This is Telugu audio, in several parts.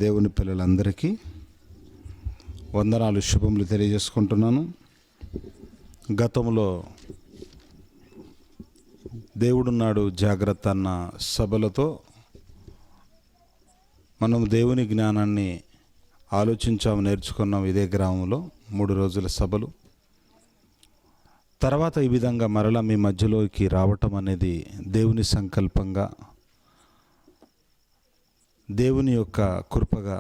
దేవుని పిల్లలందరికీ వందనాలు, శుభములు తెలియజేసుకుంటున్నాను. గతంలో దేవుడున్నాడు జాగ్రత్త అన్న సభలతో మనం దేవుని జ్ఞానాన్ని ఆలోచించాము, నేర్చుకున్నాం. ఇదే గ్రామంలో 3 రోజుల సభలు. తర్వాత ఈ విధంగా మరలా మీ మధ్యలోకి రావటం అనేది దేవుని సంకల్పంగా, దేవుని యొక్క కృపగా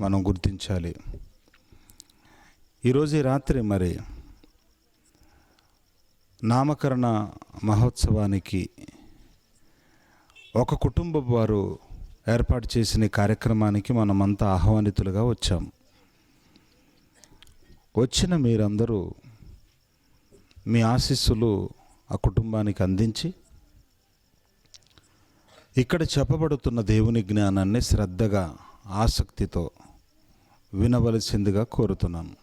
మనం గుర్తించాలి. ఈరోజు ఈ రాత్రి మరి నామకరణ మహోత్సవానికి ఒక కుటుంబం వారు ఏర్పాటు చేసిన కార్యక్రమానికి మనమంతా ఆహ్వానితులుగా వచ్చాం. వచ్చిన మీరందరూ మీ ఆశీస్సులు ఆ కుటుంబానికి అందించి ఇక్కడ చెప్పబడుతున్న దేవుని జ్ఞానాన్ని శ్రద్ధగా, ఆసక్తితో వినవలసిందిగా కోరుతున్నాను.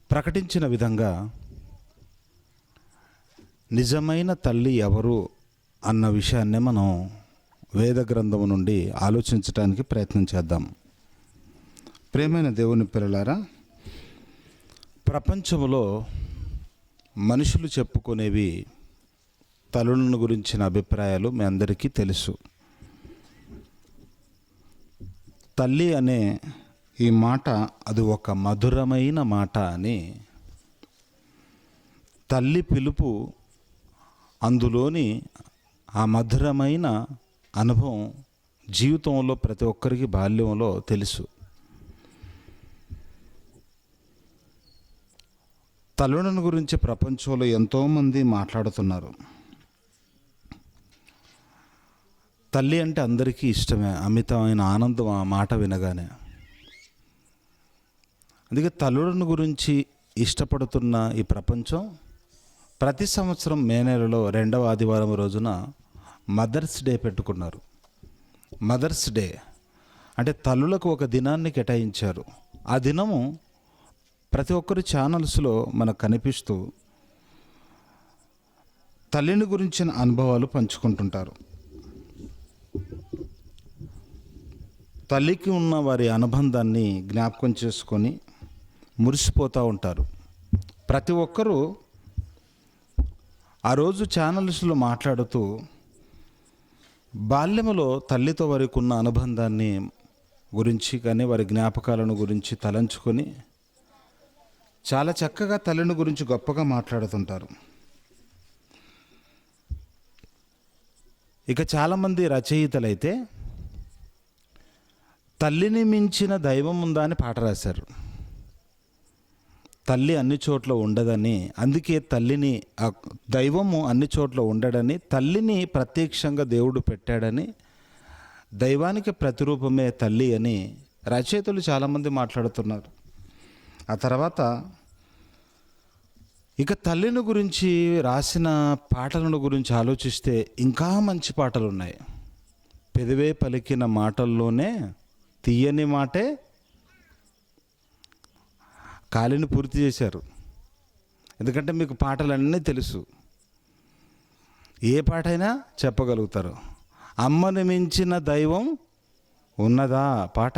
ప్రకటించిన విధంగా నిజమైన తల్లి ఎవరు అన్న విషయాన్ని మనం వేద గ్రంథము నుండి ఆలోచించడానికి ప్రయత్నం చేద్దాం. ప్రియమైన దేవుని పిల్లలారా, ప్రపంచంలో మనుషులు చెప్పుకునేవి తల్లులను గురించిన అభిప్రాయాలు మీ అందరికీ తెలుసు. తల్లి అనే ఈ మాట అది ఒక మధురమైన మాట అని, తల్లి పిలుపు, అందులోని ఆ మధురమైన అనుభవం జీవితంలో ప్రతి ఒక్కరికి బాల్యంలో తెలుసు. తల్లులను గురించి ప్రపంచంలో ఎంతోమంది మాట్లాడుతున్నారు. తల్లి అంటే అందరికీ ఇష్టమే, అమితమైన ఆనందం ఆ మాట వినగానే. అందుకే తల్లులను గురించి ఇష్టపడుతున్న ఈ ప్రపంచం ప్రతి సంవత్సరం మే నెలలో 2వ ఆదివారం రోజున మదర్స్ డే పెట్టుకున్నారు. మదర్స్ డే అంటే తల్లులకు ఒక దినాన్ని కేటాయించారు. ఆ దినము ప్రతి ఒక్కరి ఛానల్స్లో మనకు కనిపిస్తూ తల్లిని గురించిన అనుభవాలు పంచుకుంటుంటారు. తల్లికి ఉన్న వారి అనుబంధాన్ని జ్ఞాపకం చేసుకొని మురిసిపోతూ ఉంటారు. ప్రతి ఒక్కరూ ఆ రోజు ఛానల్స్లో మాట్లాడుతూ బాల్యములో తల్లితో వారికి ఉన్న అనుబంధాన్ని గురించి కానీ వారి జ్ఞాపకాలను గురించి తలంచుకొని చాలా చక్కగా తల్లిని గురించి గొప్పగా మాట్లాడుతుంటారు. ఇక చాలామంది రచయితలైతే తల్లిని మించిన దైవం ఉందా అని పాట రాశారు. తల్లి అన్ని చోట్ల ఉండదని, అందుకే తల్లిని, దైవము అన్ని చోట్ల ఉండడని, తల్లిని ప్రత్యక్షంగా దేవుడు పెట్టాడని, దైవానికి ప్రతిరూపమే తల్లి అని రచయితలు చాలామంది మాట్లాడుతున్నారు. ఆ తర్వాత ఇక తల్లిని గురించి రాసిన పాటలను గురించి ఆలోచిస్తే ఇంకా మంచి పాటలు ఉన్నాయి. పెదవే పలికిన మాటల్లోనే తీయని మాటే కాలిని పూర్తి చేశారు. ఎందుకంటే మీకు పాటలన్నీ తెలుసు, ఏ పాట అయినా చెప్పగలుగుతారు. అమ్మని మించిన దైవం ఉన్నదా పాట.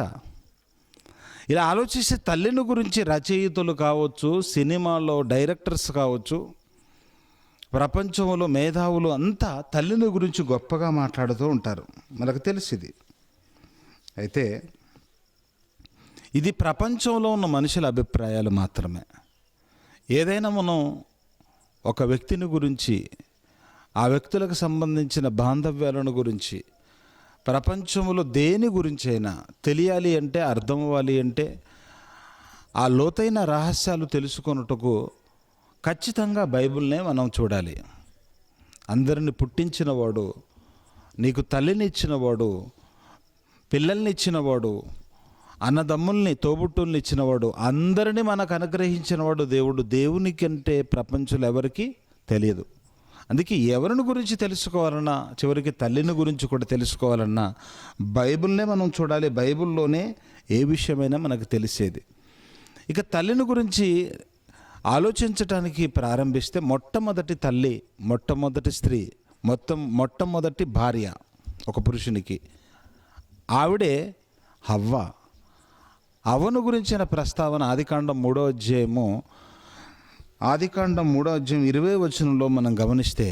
ఇలా ఆలోచిస్తే తల్లిని గురించి రచయితలు కావచ్చు, సినిమాలో డైరెక్టర్స్ కావచ్చు, ప్రపంచంలో మేధావులు అంతా తల్లిని గురించి గొప్పగా మాట్లాడుతూ ఉంటారు. మనకు తెలిసింది. అయితే ఇది ప్రపంచంలో ఉన్న మనుషుల అభిప్రాయాలు మాత్రమే. ఏదైనా మనం ఒక వ్యక్తిని గురించి, ఆ వ్యక్తులకు సంబంధించిన బాంధవ్యాలను గురించి, ప్రపంచంలో దేని గురించి అయినా తెలియాలి అంటే, అర్థం అవ్వాలి అంటే, ఆ లోతైన రహస్యాలు తెలుసుకొనుటకు ఖచ్చితంగా బైబిల్నే మనం చూడాలి. అందరిని పుట్టించినవాడు, నీకు తల్లిని ఇచ్చినవాడు, పిల్లల్ని ఇచ్చినవాడు, అన్నదమ్ముల్ని, తోబుట్టుల్ని ఇచ్చినవాడు, అందరినీ మనకు అనుగ్రహించినవాడు దేవుడు. దేవునికంటే ప్రపంచంలో ఎవరికి తెలియదు. అందుకే ఎవరిని గురించి తెలుసుకోవాలన్నా, చివరికి తల్లిని గురించి కూడా తెలుసుకోవాలన్నా బైబిల్నే మనం చూడాలి. బైబిల్లోనే ఏ విషయమైనా మనకు తెలిసేది. ఇక తల్లిని గురించి ఆలోచించటానికి ప్రారంభిస్తే మొట్టమొదటి తల్లి, మొట్టమొదటి స్త్రీ, మొట్టమొదటి భార్య ఒక పురుషునికి ఆవిడే హవ్వ. హవ్వను గురించిన ప్రస్తావన ఆదికాండం 3వ అధ్యాయము 20వ వచనంలో మనం గమనిస్తే,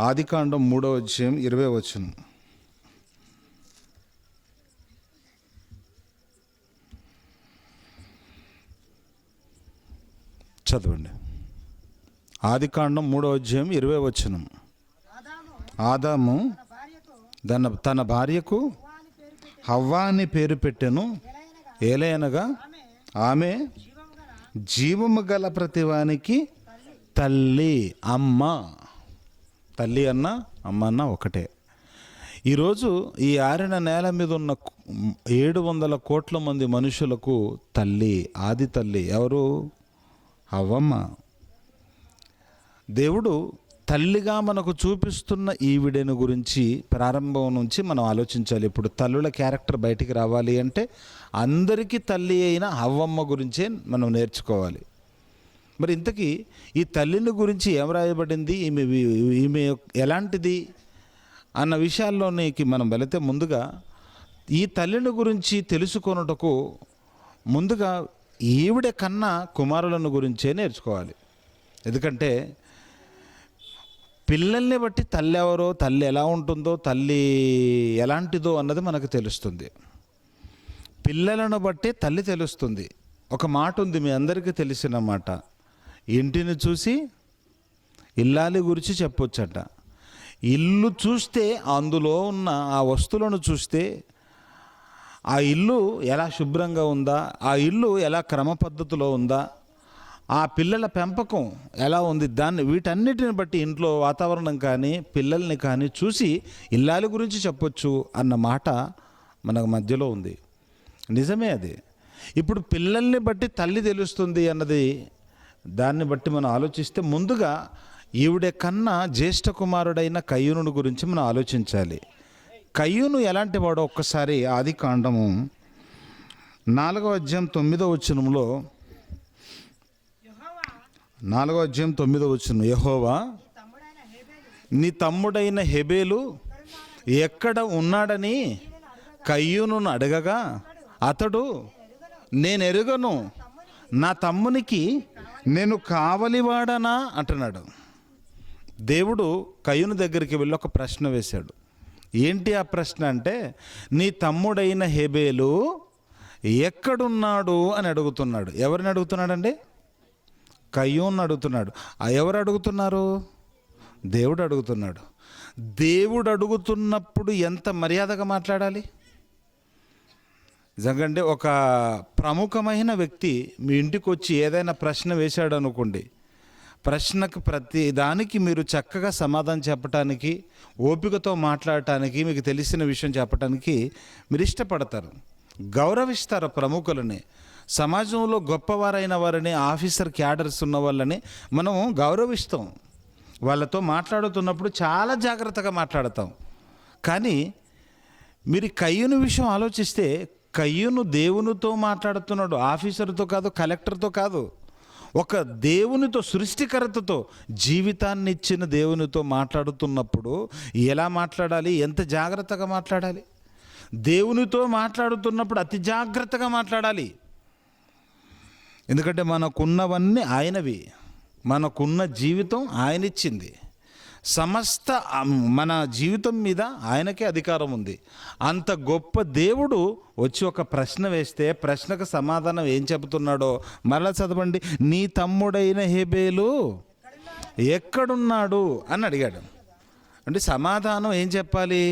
ఆదికాండం 3వ అధ్యాయం 20వ వచనం. చదవండి. ఆదికాండం 3వ అధ్యాయం 20వ వచనం. ఆదాము తన భార్యకు హవ్వ అని పేరు పెట్టెను. ఏలయనగా ఆమె జీవము గల ప్రతివానికి తల్లి. అమ్మ, తల్లి అన్న అమ్మ అన్న ఒకటే. ఈరోజు ఈ ఆరిన నేల మీద ఉన్న 700 కోట్ల మంది మనుషులకు తల్లి, ఆది తల్లి ఎవరు? హవ్వమ్మ. దేవుడు తల్లిగా మనకు చూపిస్తున్న ఈవిడను గురించి ప్రారంభం నుంచి మనం ఆలోచించాలి. ఇప్పుడు తల్లుల క్యారెక్టర్ బయటికి రావాలి అంటే అందరికీ తల్లి అయిన హవ్వమ్మ గురించే మనం నేర్చుకోవాలి. మరి ఇంతకీ ఈ తల్లిని గురించి ఏం రాయబడింది, ఈమె ఎలాంటిది అన్న విషయాల్లోనికి మనం వెళితే, ముందుగా ఈ తల్లిని గురించి తెలుసుకొనుటకు ముందుగా ఈవిడ కన్నా కుమారులను గురించే నేర్చుకోవాలి. ఎందుకంటే పిల్లల్ని బట్టి తల్లి ఎవరో, తల్లి ఎలా ఉంటుందో, తల్లి ఎలాంటిదో అన్నది మనకు తెలుస్తుంది. పిల్లలను బట్టి తల్లి తెలుస్తుంది. ఒక మాట ఉంది, మీ అందరికీ తెలిసిన మాట, ఇంటిని చూసి ఇల్లాలి గురించి చెప్పొచ్చట. ఇల్లు చూస్తే, అందులో ఉన్న ఆ వస్తువులను చూస్తే, ఆ ఇల్లు ఎలా శుభ్రంగా ఉందా, ఆ ఇల్లు ఎలా క్రమ పద్ధతిలో ఉందా, ఆ పిల్లల పెంపకం ఎలా ఉంది, వీటన్నిటిని బట్టి ఇంట్లో వాతావరణం కానీ పిల్లల్ని కానీ చూసి ఇల్లాలి గురించి చెప్పొచ్చు అన్న మాట మన మధ్యలో ఉంది. నిజమే అది. ఇప్పుడు పిల్లల్ని బట్టి తల్లి తెలుస్తుంది అన్నది, దాన్ని బట్టి మనం ఆలోచిస్తే ముందుగా ఈవిడ కన్నా జ్యేష్ఠ కుమారుడైన కయ్యూను గురించి మనం ఆలోచించాలి. కయ్యూను ఎలాంటి వాడో ఒక్కసారి ఆదికాండము 4వ అధ్యాయం 9వ వచనంలో, 4వ అధ్యాయం 9వ వచనం, యెహోవా నీ తమ్ముడైన హెబేలు ఎక్కడ ఉన్నాడని కయ్యూను అడగగా అతడు, నేను ఎరుగను, నా తమ్మునికి నేను కావలివాడనా అంటున్నాడు. దేవుడు కయ్యూను దగ్గరికి వెళ్ళి ఒక ప్రశ్న వేశాడు. ఏంటి ఆ ప్రశ్న అంటే, నీ తమ్ముడైన హెబేలు ఎక్కడున్నాడు అని అడుగుతున్నాడు. ఎవరిని అడుగుతున్నాడండి? కయ్యూను అడుగుతున్నాడు. ఎవరు అడుగుతున్నారు? దేవుడు అడుగుతున్నాడు. దేవుడు అడుగుతున్నప్పుడు ఎంత మర్యాదగా మాట్లాడాలి. నిజంగా ఒక ప్రముఖమైన వ్యక్తి మీ ఇంటికి వచ్చి ఏదైనా ప్రశ్న వేశాడు అనుకోండి, ప్రశ్నకు ప్రతి దానికి మీరు చక్కగా సమాధానం చెప్పటానికి, ఓపికతో మాట్లాడటానికి, మీకు తెలిసిన విషయం చెప్పటానికి మీరు ఇష్టపడతారు, గౌరవిస్తారు ప్రముఖులని. సమాజంలో గొప్పవారైన వారిని, ఆఫీసర్ క్యాడర్స్ ఉన్న వాళ్ళని మనం గౌరవిస్తాం. వాళ్ళతో మాట్లాడుతున్నప్పుడు చాలా జాగ్రత్తగా మాట్లాడతాం. కానీ మీరు కయ్యూను విషయం ఆలోచిస్తే, కయ్యూను దేవునితో మాట్లాడుతున్నాడు, ఆఫీసర్తో కాదు, కలెక్టర్తో కాదు, ఒక దేవునితో, సృష్టికర్తతో, జీవితాన్ని ఇచ్చిన దేవునితో మాట్లాడుతున్నప్పుడు ఎలా మాట్లాడాలి, ఎంత జాగ్రత్తగా మాట్లాడాలి. దేవునితో మాట్లాడుతున్నప్పుడు అతి జాగ్రత్తగా మాట్లాడాలి. ఎందుకంటే మనకున్నవన్నీ ఆయనవి, మనకున్న జీవితం ఆయన ఇచ్చింది, సమస్త మన జీవితం మీద ఆయనకే అధికారం ఉంది. అంత గొప్ప దేవుడు వచ్చి ఒక ప్రశ్న వేస్తే, ప్రశ్నకు సమాధానం ఏం చెబుతున్నాడో మరలా చదవండి. నీ తమ్ముడైన హెబేలు ఎక్కడున్నాడు అని అడిగాడు. అంటే సమాధానం ఏం చెప్పాలి?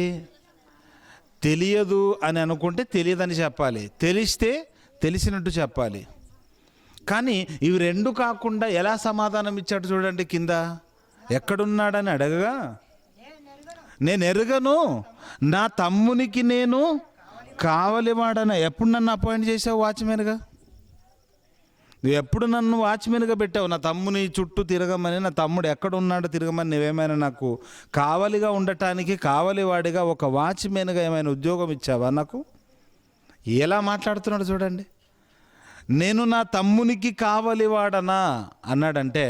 తెలియదు అని అనుకుంటే తెలియదని చెప్పాలి, తెలిస్తే తెలిసినట్టు చెప్పాలి. కానీ ఇవి రెండు కాకుండా ఎలా సమాధానం ఇచ్చాడు చూడండి. కింద ఎక్కడున్నాడని అడగగా, నేను ఎరుగను, నా తమ్మునికి నేను కావలివాడన. ఎప్పుడు నన్ను అపాయింట్ చేసావు వాచ్మెన్గా? నువ్వు ఎప్పుడు నన్ను వాచ్మెన్గా పెట్టావు? నా తమ్ముని చుట్టూ తిరగమని, నా తమ్ముడు ఎక్కడున్నాడో తిరగమని నువ్వేమైనా నాకు కావలిగా ఉండటానికి, కావలివాడిగా, ఒక వాచ్మెన్గా ఏమైనా ఉద్యోగం ఇచ్చావా నాకు? ఎలా మాట్లాడుతున్నాడు చూడండి. నేను నా తమ్మునికి కావలివాడనా అన్నాడంటే,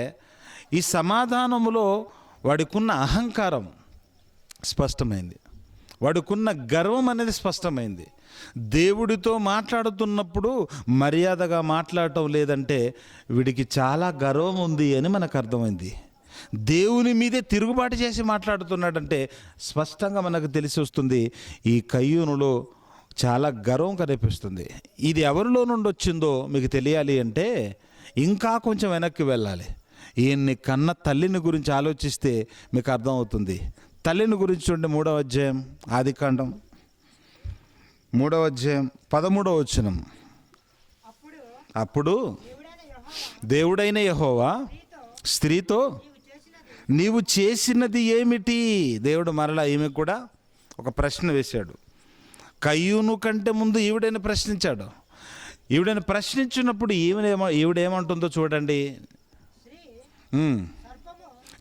ఈ సమాధానములో వాడికున్న అహంకారం స్పష్టమైంది, వాడికున్న గర్వం అనేది స్పష్టమైంది. దేవుడితో మాట్లాడుతున్నప్పుడు మర్యాదగా మాట్లాడటం లేదంటే వీడికి చాలా గర్వం ఉంది అని మనకు అర్థమైంది. దేవుని మీదే తిరుగుబాటు చేసి మాట్లాడుతున్నాడంటే స్పష్టంగా మనకు తెలిసి వస్తుంది, ఈ కయ్యూనులో చాలా గర్వం కనిపిస్తుంది. ఇది ఎవరిలో నుండి వచ్చిందో మీకు తెలియాలి అంటే ఇంకా కొంచెం వెనక్కి వెళ్ళాలి. ఈయన్ని కన్న తల్లిని గురించి ఆలోచిస్తే మీకు అర్థమవుతుంది. తల్లిని గురించి చూడండి, 3వ అధ్యాయం ఆదికాండం 3వ అధ్యాయం 13వ వచనం. అప్పుడు దేవుడైన యెహోవా స్త్రీతో నీవు చేసినది ఏమిటి? దేవుడు మరలా ఈమె కూడా ఒక ప్రశ్న వేశాడు. కయ్యూను కంటే ముందు ఈవిడని ప్రశ్నించాడు. ఈవిడని ప్రశ్నించినప్పుడు ఈవిడేమంటుందో చూడండి.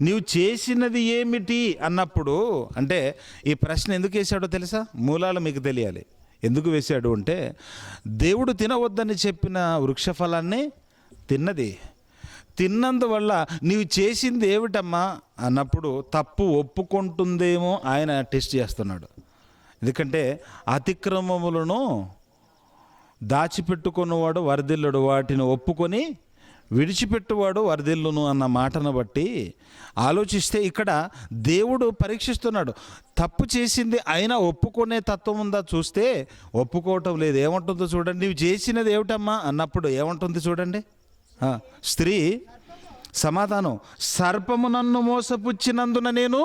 నీవు చేసినది ఏమిటి అన్నప్పుడు, అంటే ఈ ప్రశ్న ఎందుకు వేశాడో తెలుసా? మూలాలు మీకు తెలియాలి. ఎందుకు వేశాడు అంటే, దేవుడు తినవద్దని చెప్పిన వృక్షఫలాన్ని తిన్నది. తిన్నందువల్ల నీవు చేసింది ఏమిటమ్మా అన్నప్పుడు తప్పు ఒప్పుకుంటుందేమో ఆయన టెస్ట్ చేస్తున్నాడు. ఎందుకంటే అతిక్రమములను దాచిపెట్టుకున్నవాడు వర్ధిల్లుడు, వాటిని ఒప్పుకొని విడిచిపెట్టువాడు వర్ధిల్లును అన్న మాటను బట్టి ఆలోచిస్తే ఇక్కడ దేవుడు పరీక్షిస్తున్నాడు. తప్పు చేసింది అయినా ఒప్పుకునే తత్వం ఉందా చూస్తే ఒప్పుకోవటం లేదు. ఏమంటుందో చూడండి. నీవు చేసినది ఏమిటమ్మా అన్నప్పుడు ఏమంటుంది చూడండి. స్త్రీ సమాధానం, సర్పము నన్ను మోసపుచ్చినందున నేను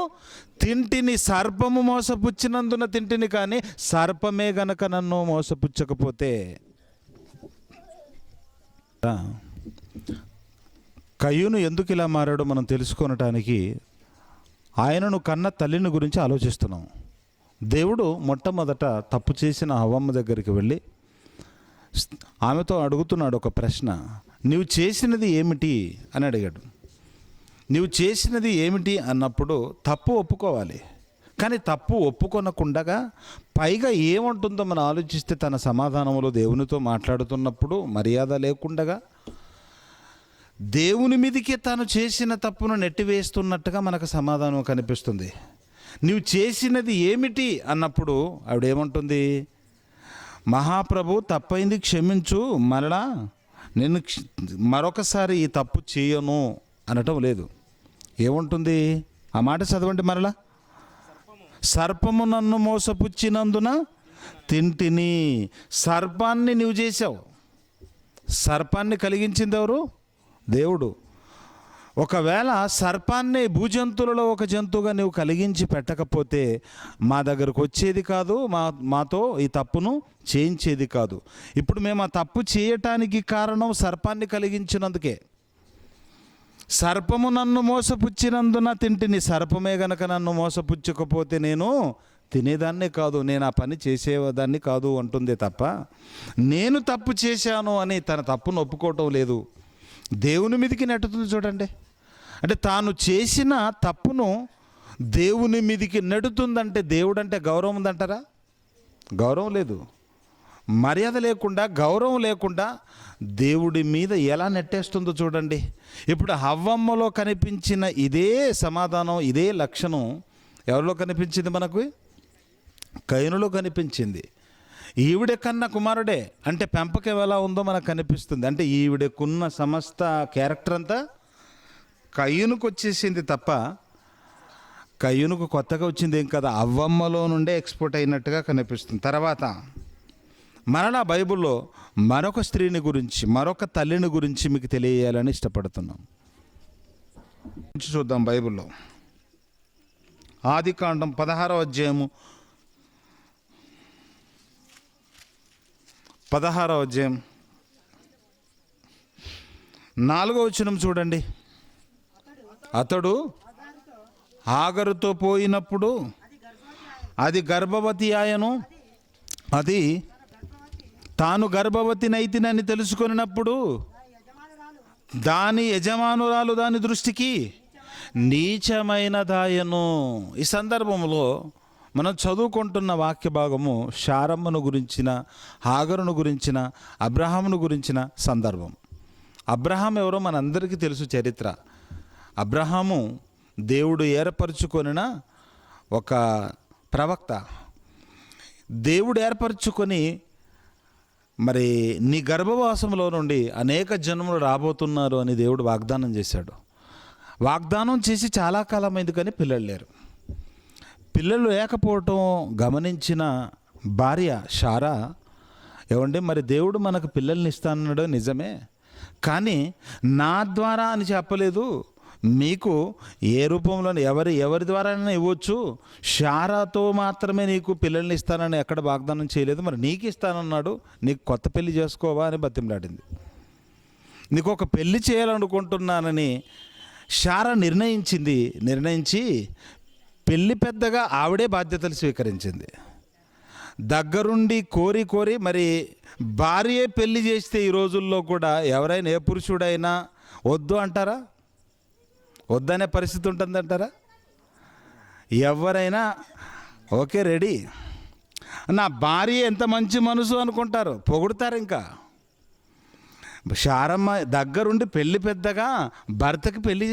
తింటిని. సర్పము మోసపుచ్చినందున తింటిని, కానీ సర్పమే గనక నన్ను మోసపుచ్చకపోతే. కయ్యూను ఎందుకు ఇలా మారాడో మనం తెలుసుకొనటానికి ఆయనను కన్న తల్లిని గురించి ఆలోచిస్తున్నాం. దేవుడు మొట్టమొదట తప్పు చేసిన హవ్వమ్మ దగ్గరికి వెళ్ళి ఆమెతో అడుగుతున్నాడు ఒక ప్రశ్న. నీవు చేసినది ఏమిటి అని అడిగాడు. నీవు చేసినది ఏమిటి అన్నప్పుడు తప్పు ఒప్పుకోవాలి, కానీ తప్పు ఒప్పుకొనకుండగా పైగా ఏమంటుందో మనం ఆలోచిస్తే తన సమాధానంలో దేవునితో మాట్లాడుతున్నప్పుడు మర్యాద లేకుండగా దేవుని మీదకే తాను చేసిన తప్పును నెట్టివేస్తున్నట్టుగా మనకు సమాధానం కనిపిస్తుంది. నీవు చేసినది ఏమిటి అన్నప్పుడు ఆవిడేమంటుంది? మహాప్రభు తప్పైంది క్షమించు, మరలా నేను మరొకసారి ఈ తప్పు చేయను అనటం లేదు. ఏముంటుంది ఆ మాట చదవండి మరలా. సర్పము నన్ను మోసపుచ్చినందున తింటిని. సర్పాన్ని నీవు చేసావు. సర్పాన్ని కలిగించింది ఎవరు? దేవుడు. ఒకవేళ సర్పాన్ని భూజంతువులలో ఒక జంతువుగా నువ్వు కలిగించి పెట్టకపోతే మా దగ్గరకు వచ్చేది కాదు, మాతో ఈ తప్పును చేయించేది కాదు. ఇప్పుడు మేము ఆ తప్పు చేయటానికి కారణం సర్పాన్ని కలిగించినందుకే. సర్పము నన్ను మోసపుచ్చినందున తింటిని. సర్పమే గనక నన్ను మోసపుచ్చకపోతే నేను తినేదాన్నే కాదు, నేను ఆ పని చేసేదాన్ని కాదు అంటుంది తప్ప నేను తప్పు చేశాను అని తన తప్పును ఒప్పుకోవటం లేదు. దేవుని మీదకి నెట్టుతుంది చూడండి. అంటే తాను చేసిన తప్పును దేవుని మీదకి నెడుతుందంటే దేవుడు అంటే గౌరవం ఉందంటారా? గౌరవం లేదు. మర్యాద లేకుండా, గౌరవం లేకుండా దేవుడి మీద ఎలా నెట్టేస్తుందో చూడండి. ఇప్పుడు హవ్వమ్మలో కనిపించిన ఇదే సమాధానం, ఇదే లక్షణం ఎవరిలో కనిపించింది? మనకు కయ్యూనులో కనిపించింది. ఈవిడ కన్న కుమారుడే అంటే పెంపకం ఎలా ఉందో మనకు కనిపిస్తుంది. అంటే ఈవిడకున్న సమస్త క్యారెక్టర్ అంతా కయ్యూనుకు వచ్చేసింది తప్ప కయ్యూనుకు కొత్తగా వచ్చింది ఏం కదా, అవ్వమ్మలో నుండే ఎక్స్పోర్ట్ అయినట్టుగా కనిపిస్తుంది. తర్వాత మరలా బైబిల్లో మరొక స్త్రీని గురించి, మరొక తల్లిని గురించి మీకు తెలియజేయాలని ఇష్టపడుతున్నాం. చూద్దాం బైబిల్లో. ఆదికాండం 16వ అధ్యాయము 4వ వచనం చూడండి. అతడు హాగరుతో పోయినప్పుడు అది గర్భవతి ఆయను. అది తాను గర్భవతినైతినని తెలుసుకొనినప్పుడు దాని యజమానురాలు దాని దృష్టికి నీచమైనదాయను. ఈ సందర్భంలో మనం చదువుకుంటున్న వాక్య భాగము శారమ్మను గురించిన, హాగరును గురించిన, అబ్రహామును గురించిన సందర్భం. అబ్రహాం ఎవరో మనందరికీ తెలుసు చరిత్ర. అబ్రహాము దేవుడు ఏర్పరచుకొనిన ఒక ప్రవక్త. దేవుడు ఏర్పరచుకొని మరి నీ గర్భవాసంలో నుండి అనేక జన్మలు రాబోతున్నారు అని దేవుడు వాగ్దానం చేశాడు. వాగ్దానం చేసి చాలా కాలమైంది కానీ పిల్లలు లేరు. పిల్లలు లేకపోవటం గమనించిన భార్య శారా, ఏమంటే మరి దేవుడు మనకు పిల్లల్ని ఇస్తానన్నాడు నిజమే, కానీ నా ద్వారా అని చెప్పలేదు, మీకు ఏ రూపంలో ఎవరి ద్వారానైనా ఇవ్వచ్చు, శారాతో మాత్రమే నీకు పిల్లల్ని ఇస్తానని ఎక్కడ వాగ్దానం చేయలేదు, మరి నీకు ఇస్తానన్నాడు, నీకు కొత్త పెళ్లి చేసుకోవా అని బతిమలాడింది. నీకు ఒక పెళ్లి చేయాలనుకుంటున్నానని శారా నిర్ణయించి పెళ్లి పెద్దగా ఆవిడే బాధ్యతలు స్వీకరించింది. దగ్గరుండి కోరి మరి భార్యే పెళ్లి చేస్తే ఈ రోజుల్లో కూడా ఎవరైనా ఏ పురుషుడైనా వద్దు అంటారా? వద్దనే పరిస్థితి ఉంటుందంటారా? ఎవరైనా ఓకే రెడీ, నా భార్య ఎంత మంచి మనసు అనుకుంటారు, పొగుడుతారు. ఇంకా శారమ్మ దగ్గరుండి పెళ్లి పెద్దగా భర్తకి పెళ్లి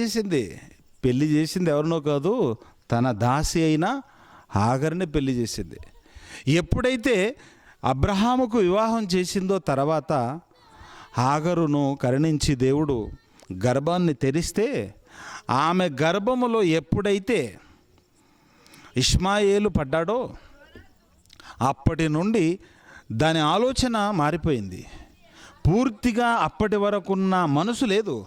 చేసింది ఎవరినో కాదు, తన దాసి అయిన హాగర్ని పెళ్లి చేసింది. ఎప్పుడైతే అబ్రహాముకు వివాహం చేసిందో తర్వాత హాగరును కరుణించి దేవుడు గర్భాన్ని తెరిస్తే, ఆమె గర్భములో ఎప్పుడైతే ఇష్మాయేలు పడ్డాడో అప్పటి నుండి దాని ఆలోచన మారిపోయింది. పూర్తిగా అప్పటి వరకున్న మనసు లేదు.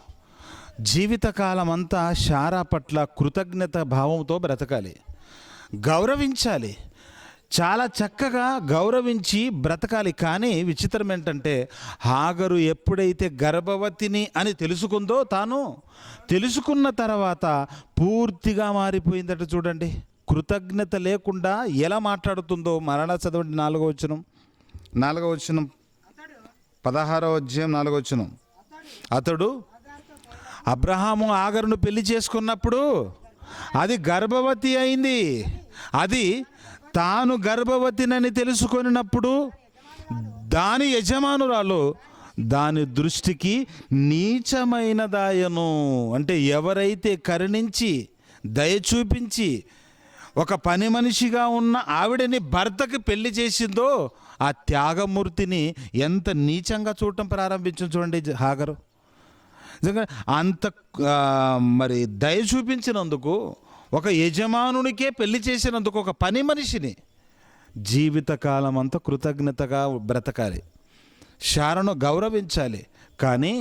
జీవితకాలం అంతా శారా పట్ల కృతజ్ఞత భావంతో బ్రతకాలి, గౌరవించాలి, చాలా చక్కగా గౌరవించి బ్రతకాలి. కానీ విచిత్రం ఏంటంటే హాగరు ఎప్పుడైతే గర్భవతిని అని తెలుసుకుందో, తాను తెలుసుకున్న తర్వాత పూర్తిగా మారిపోయిందట. చూడండి, కృతజ్ఞత లేకుండా ఎలా మాట్లాడుతుందో. మరలా చదవండి 4వ వచనం 16వ అధ్యాయం 4వ వచనం. అతడు అబ్రహాము హాగరును పెళ్లి చేసుకున్నప్పుడు అది గర్భవతి అయింది. అది తాను గర్భవతినని తెలుసుకొనినప్పుడు దాని యజమానురాలు దాని దృష్టికి నీచమైనదాయను. అంటే ఎవరైతే కరుణించి దయ చూపించి ఒక పని మనిషిగా ఉన్న ఆవిడని భర్తకి పెళ్లి చేసిందో ఆ త్యాగమూర్తిని ఎంత నీచంగా చూడటం ప్రారంభించింది. చూడండి హాగరు నిజంగా అంత మరి దయ చూపించినందుకు, ఒక యజమానునికే పెళ్లి చేసినందుకు, ఒక పని మనిషిని జీవితకాలం అంతా కృతజ్ఞతగా బ్రతకాలి, శారను గౌరవించాలి. కానీ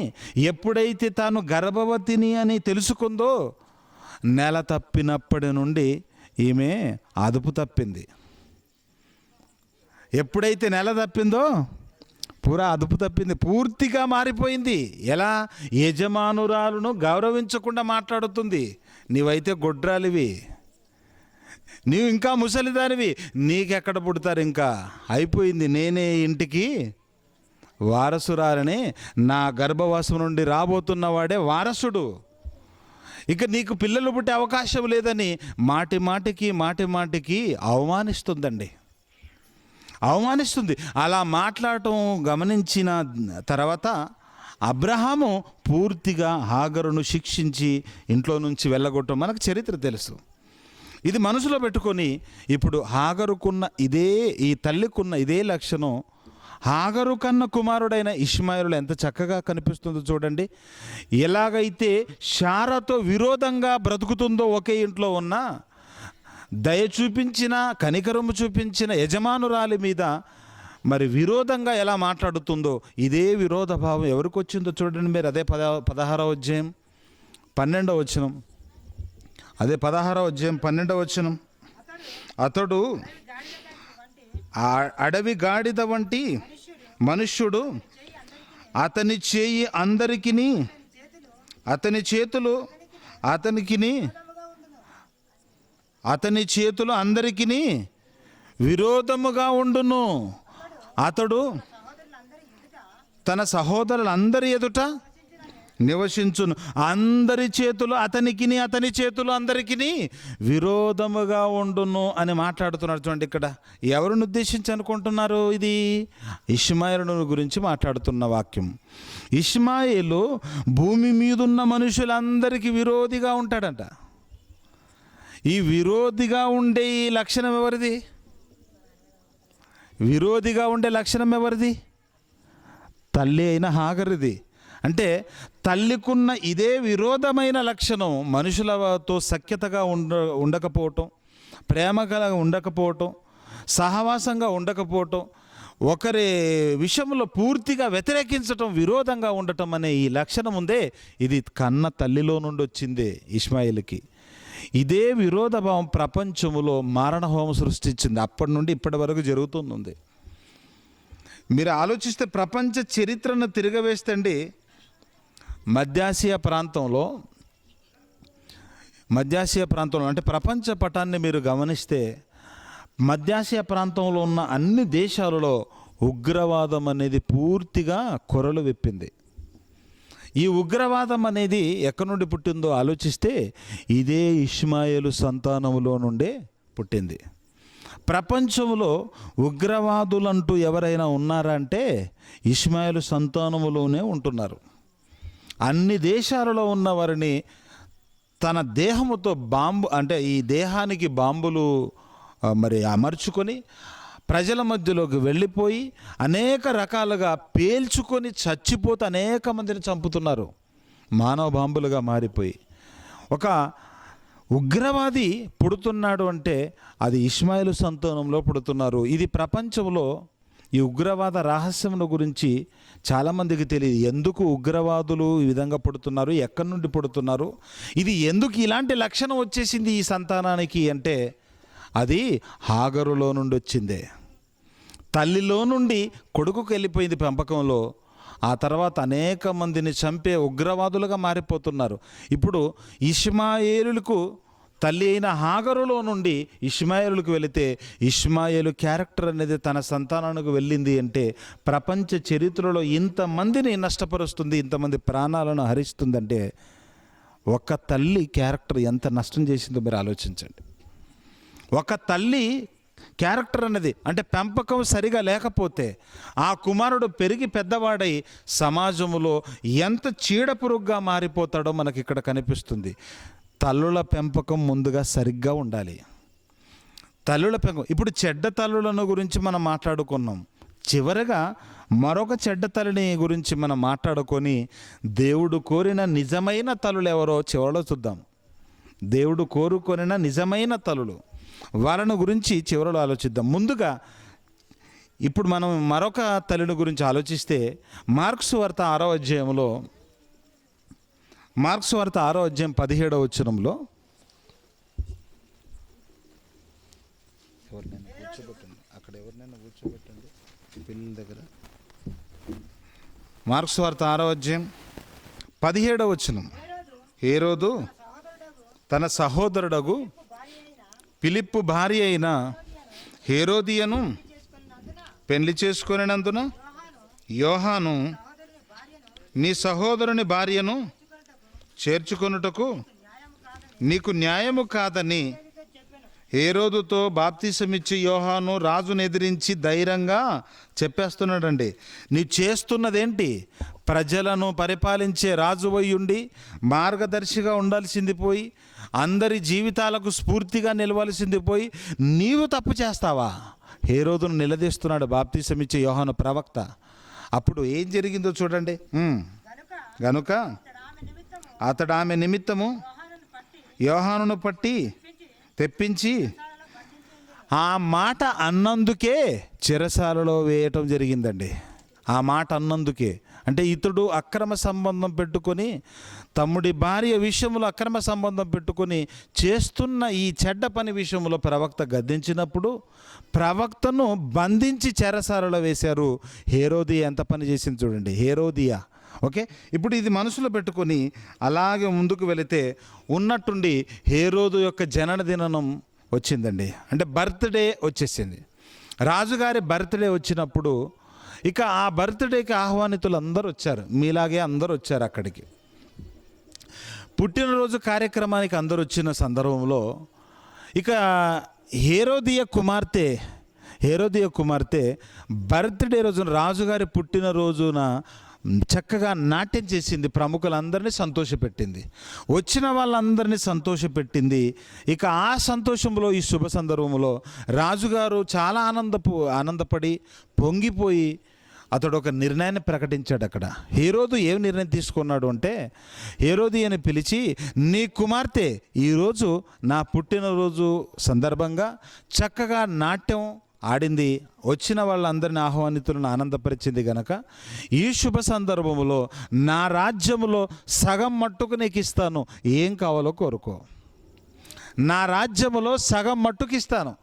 ఎప్పుడైతే తాను గర్భవతిని అని తెలుసుకుందో, నెల తప్పినప్పటి నుండి ఈమె అదుపు తప్పింది. ఎప్పుడైతే నెల తప్పిందో అదుపు తప్పింది, పూర్తిగా మారిపోయింది. ఎలా? యజమానురాలను గౌరవించకుండా మాట్లాడుతుంది. నీవైతే గొడ్రాలివి, నీవు ఇంకా ముసలిదానివి, నీకెక్కడ పుడతారు, ఇంకా అయిపోయింది, నేనే ఇంటికి వారసురాలని, నా గర్భవాసం నుండి రాబోతున్న వాడే వారసుడు, ఇక నీకు పిల్లలు పుట్టే అవకాశం లేదని మాటి మాటికి అవమానిస్తుంది. అలా మాట్లాడటం గమనించిన తర్వాత అబ్రహాము పూర్తిగా హాగరును శిక్షించి ఇంట్లో నుంచి వెళ్ళగొట్టడం మనకు చరిత్ర తెలుసు. ఇది మనసులో పెట్టుకొని ఇప్పుడు హాగరుకున్న ఈ తల్లికున్న ఇదే లక్షణం హాగరు కన్న కుమారుడైన ఇష్మాయేలు ఎంత చక్కగా కనిపిస్తుందో చూడండి. ఎలాగైతే శారాతో విరోధంగా బ్రతుకుతుందో ఒకే ఇంట్లో ఉన్న, దయ చూపించిన కనికరము చూపించిన యజమానురాలి మీద మరి విరోధంగా ఎలా మాట్లాడుతుందో, ఇదే విరోధ భావం ఎవరికి వచ్చిందో చూడండి మీరు. అదే 16వ అధ్యాయం 12వ వచనం. అదే 16వ అధ్యాయం 12వ వచనం. అతడు అడవి గాడిద వంటి మనుష్యుడు, అతని చేయి అందరికిని, అతని చేతులు అందరికిని విరోధముగా ఉండును. అతడు తన సహోదరులందరి ఎదుట నివసించును. అందరి చేతులు అతనికిని, అతని చేతులు అందరికిని విరోధముగా ఉండును అని మాట్లాడుతున్నాడు. చూడండి, ఇక్కడ ఎవరిని ఉద్దేశించి అనుకుంటున్నారు? ఇది ఇష్మాయేలు గురించి మాట్లాడుతున్న వాక్యం. ఇష్మాయేలు భూమి మీదున్న మనుషులందరికీ విరోధిగా ఉంటాడంట. ఈ విరోధిగా ఉండే ఈ లక్షణం ఎవరిది? విరోధిగా ఉండే లక్షణం ఎవరిది? తల్లి అయిన హాగరుది. అంటే తల్లికున్న ఇదే విరోధమైన లక్షణం మనుషులతో సఖ్యతగా ఉండకపోవటం, ప్రేమగా ఉండకపోవటం, సహవాసంగా ఉండకపోవటం, ఒకరి విషయంలో పూర్తిగా వ్యతిరేకించటం, విరోధంగా ఉండటం అనే ఈ లక్షణం ఉందే, ఇది కన్న తల్లిలో నుండి వచ్చిందే ఇష్మాయిల్కి. ఇదే విరోధ భావం ప్రపంచంలో మారణహోమం సృష్టించింది. అప్పటి నుండి ఇప్పటి వరకు జరుగుతుంది. మీరు ఆలోచిస్తే ప్రపంచ చరిత్రను తిరగవేస్తండి, మధ్యాసియా ప్రాంతంలో అంటే ప్రపంచ పటాన్ని మీరు గమనిస్తే మధ్యాసియా ప్రాంతంలో ఉన్న అన్ని దేశాలలో ఉగ్రవాదం అనేది పూర్తిగా కొరలు విప్పింది. ఈ ఉగ్రవాదం అనేది ఎక్కడి నుండి పుట్టిందో ఆలోచిస్తే ఇదే ఇష్మాయేలు సంతానములో నుండే పుట్టింది. ప్రపంచంలో ఉగ్రవాదులంటూ ఎవరైనా ఉన్నారా అంటే ఇష్మాయేలు సంతానములోనే ఉంటున్నారు. అన్ని దేశాలలో ఉన్న వారిని తన దేహముతో అంటే ఈ దేహానికి బాంబులు అమర్చుకొని ప్రజల మధ్యలోకి వెళ్ళిపోయి అనేక రకాలుగా పేల్చుకొని చచ్చిపోతే అనేక మందిని చంపుతున్నారు, మానవ బాంబులుగా మారిపోయి. ఒక ఉగ్రవాది పుడుతున్నాడు అంటే అది ఇష్మాయేలు సంతానంలో పుడుతున్నారు. ఇది ప్రపంచంలో ఈ ఉగ్రవాద రహస్యముల గురించి చాలామందికి తెలియదు. ఎందుకు ఉగ్రవాదులు ఈ విధంగా పుడుతున్నారు, ఎక్కడి నుండి పుడుతున్నారు, ఇది ఎందుకు ఇలాంటి లక్షణం వచ్చేసింది ఈ సంతానానికి అంటే అది హాగరులో నుండి వచ్చిందే. తల్లిలో నుండి కొడుకుకు వెళ్ళిపోయింది పెంపకంలో. ఆ తర్వాత అనేక మందిని చంపే ఉగ్రవాదులుగా మారిపోతున్నారు. ఇప్పుడు ఇష్మాయేలుకు తల్లి అయిన హాగరులో నుండి ఇష్మాయేలుకు వెళితే ఇష్మాయేలు క్యారెక్టర్ అనేది తన సంతానానికి వెళ్ళింది అంటే ప్రపంచ చరిత్రలో ఇంతమందిని నష్టపరుస్తుంది, ఇంతమంది ప్రాణాలను హరిస్తుందంటే ఒక తల్లి క్యారెక్టర్ ఎంత నష్టం చేసిందో మీరు ఆలోచించండి. ఒక తల్లి క్యారెక్టర్ అనేది అంటే పెంపకం సరిగా లేకపోతే ఆ కుమారుడు పెరిగి పెద్దవాడై సమాజంలో ఎంత చీడపురుగుగా మారిపోతాడో మనకి ఇక్కడ కనిపిస్తుంది. తల్లుల పెంపకం ముందుగా సరిగ్గా ఉండాలి. తల్లుల పెంపకం, ఇప్పుడు చెడ్డ తల్లులను గురించి మనం మాట్లాడుకున్నాం. చివరగా మరొక చెడ్డ తల్లిని గురించి మనం మాట్లాడుకొని దేవుడు కోరిన నిజమైన తల్లులు ఎవరో చివరిలో చూద్దాం. దేవుడు కోరుకొనిన నిజమైన తల్లులు, వాళ్ళను గురించి చివరిలో ఆలోచిద్దాం. ముందుగా ఇప్పుడు మనం మరొక తల్లిని గురించి ఆలోచిస్తే మార్క్సు వార్త 6వ అధ్యాయంలో 17వ వచనంలో పిల్లల దగ్గర మార్క్సు వార్త 6వ అధ్యాయం 17వ వచనం. హేరోదు తన సహోదరుడగు ఫిలిప్పు భార్య అయిన హేరోదియను పెళ్లి చేసుకొనినందున యోహాను నీ సహోదరుని భార్యను చేర్చుకొనుటకు నీకు న్యాయము కాదని హేరోదుతో బాప్తిసమిచ్చి యోహాను రాజును ఎదిరించి ధైర్యంగా చెప్పేస్తున్నాడండి. నీ చేస్తున్నదేంటి? ప్రజలను పరిపాలించే రాజువయ్యుండి మార్గదర్శిగా ఉండాల్సింది పోయి, అందరి జీవితాలకు స్ఫూర్తిగా నిలవాల్సింది పోయి నీవు తప్పు చేస్తావా? హేరోదును నిలదీస్తున్నాడు బాప్తిసమిచ్చే యోహాను ప్రవక్త. అప్పుడు ఏం జరిగిందో చూడండి. గనుక అతడు ఆమె నిమిత్తము యోహానును పట్టి తెప్పించి ఆ మాట అన్నందుకే చెరసాలలో వేయటం జరిగిందండి. ఆ మాట అన్నందుకే అంటే ఇతడు అక్రమ సంబంధం పెట్టుకొని తమ్ముడి భార్య విషయంలో అక్రమ సంబంధం పెట్టుకొని చేస్తున్న ఈ చెడ్డ పని విషయంలో ప్రవక్త గద్దించినప్పుడు ప్రవక్తను బంధించి చెరసాలలో వేశారు. హేరోదియా ఎంత పని చేసింది చూడండి. హేరోదియా ఓకే. ఇప్పుడు ఇది మనసులో పెట్టుకొని అలాగే ముందుకు వెళితే ఉన్నట్టుండి హేరోదు యొక్క జననదినం వచ్చిందండి. అంటే బర్త్డే వచ్చేసింది. రాజుగారి బర్త్డే వచ్చినప్పుడు ఇక ఆ బర్త్డేకి ఆహ్వానితులు అందరూ వచ్చారు. మీలాగే అందరూ వచ్చారు అక్కడికి. పుట్టినరోజు కార్యక్రమానికి అందరూ వచ్చిన సందర్భంలో ఇక హేరోదియా కుమార్తె బర్త్డే రోజున రాజుగారి పుట్టినరోజున చక్కగా నాట్యం చేసింది, ప్రముఖులందరినీ సంతోషపెట్టింది, వచ్చిన వాళ్ళందరినీ సంతోషపెట్టింది. ఇక ఆ సంతోషంలో, ఈ శుభ సందర్భంలో రాజుగారు చాలా ఆనందపడి పొంగిపోయి అతడు ఒక నిర్ణయాన్ని ప్రకటించాడు. అక్కడ హేరోదు ఏం నిర్ణయం తీసుకున్నాడు అంటే, హేరోదియని పిలిచి, నీ కుమార్తె ఈరోజు నా పుట్టినరోజు సందర్భంగా చక్కగా నాట్యం ఆడింది, వచ్చిన వాళ్ళందరిని ఆహ్వానితులను ఆనందపరిచింది గనక ఈ శుభ సందర్భంలో నా రాజ్యములో సగం మట్టుకు నీకు ఇస్తాను, ఏం కావాలో కోరుకో. నా రాజ్యములో సగం మట్టుకు ఇస్తాను.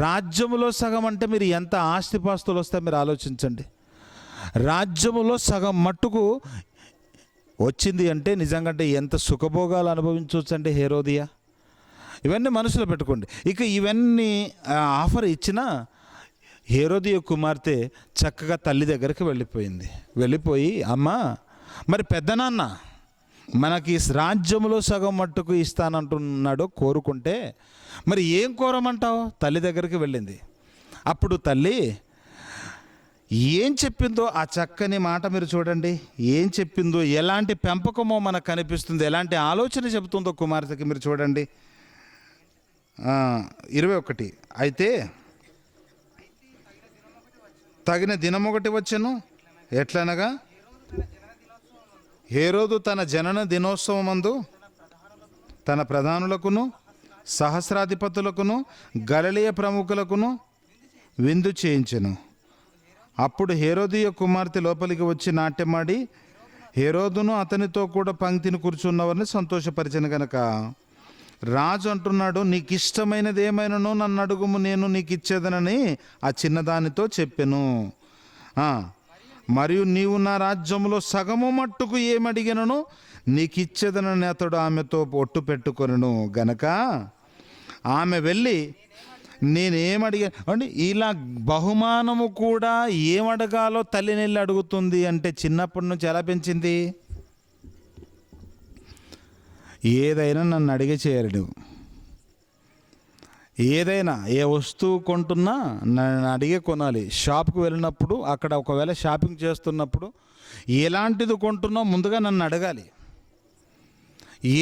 రాజ్యములో సగం అంటే మీరు ఎంత ఆస్తిపాస్తులు వస్తే మీరు ఆలోచించండి. రాజ్యములో సగం మట్టుకు వచ్చింది అంటే నిజంగా ఎంత సుఖభోగాలు అనుభవించవచ్చండి హేరోదియా. ఇవన్నీ మనసులో పెట్టుకోండి. ఇక ఇవన్నీ ఆఫర్ ఇచ్చిన హేరోదియ కుమార్తె చక్కగా తల్లి దగ్గరికి వెళ్ళిపోయి, అమ్మా మరి పెద్దనాన్న మనకి రాజ్యములో సగం మట్టుకు ఇస్తానంటున్నాడు, కోరుకుంటే మరి ఏం కోరమంటావు? తల్లి దగ్గరికి వెళ్ళింది. అప్పుడు తల్లి ఏం చెప్పిందో ఆ చక్కని మాట మీరు చూడండి. ఏం చెప్పిందో, ఎలాంటి పెంపకమో మనకు కనిపిస్తుంది, ఎలాంటి ఆలోచన చెబుతుందో కుమార్తెకి మీరు చూడండి. 21 అయితే తగిన దినమొకటి వచ్చెను, ఎట్లనగా హేరోదు తన జనన దినోత్సవమందు తన ప్రధానులకును సహస్రాధిపతులకును గలిలయ ప్రముఖులకును విందు చేయించెను. అప్పుడు హేరోదియ కుమార్తె లోపలికి వచ్చి నాట్యమాడి హేరోదును అతనితో కూడా పంక్తిని కూర్చున్నవారిని సంతోషపరిచెను గనక రాజు అంటున్నాడు, నీకు ఇష్టమైనది ఏమైనానో నన్ను అడుగుము, నేను నీకు ఇచ్చేదనని ఆ చిన్నదానితో చెప్పెను. మరియు నీవు నా రాజ్యంలో సగము మట్టుకు ఏమడిగినను నీకు ఇచ్చేదనని అతడు ఆమెతో ఒట్టు పెట్టుకొనెను గనక ఆమె వెళ్ళి నేనేమడిగా అంటే ఇలా బహుమానము కూడా ఏమడగాలో తల్లిని అడుగుతుంది. అంటే చిన్నప్పటి నుంచి ఎలా పెంచింది? ఏదైనా నన్ను అడిగే చేయాలి నువ్వు. ఏదైనా ఏ వస్తువు కొంటున్నా నన్ను అడిగే కొనాలి. షాప్కి వెళ్ళినప్పుడు అక్కడ ఒకవేళ షాపింగ్ చేస్తున్నప్పుడు ఎలాంటిది కొంటున్నావు ముందుగా నన్ను అడగాలి.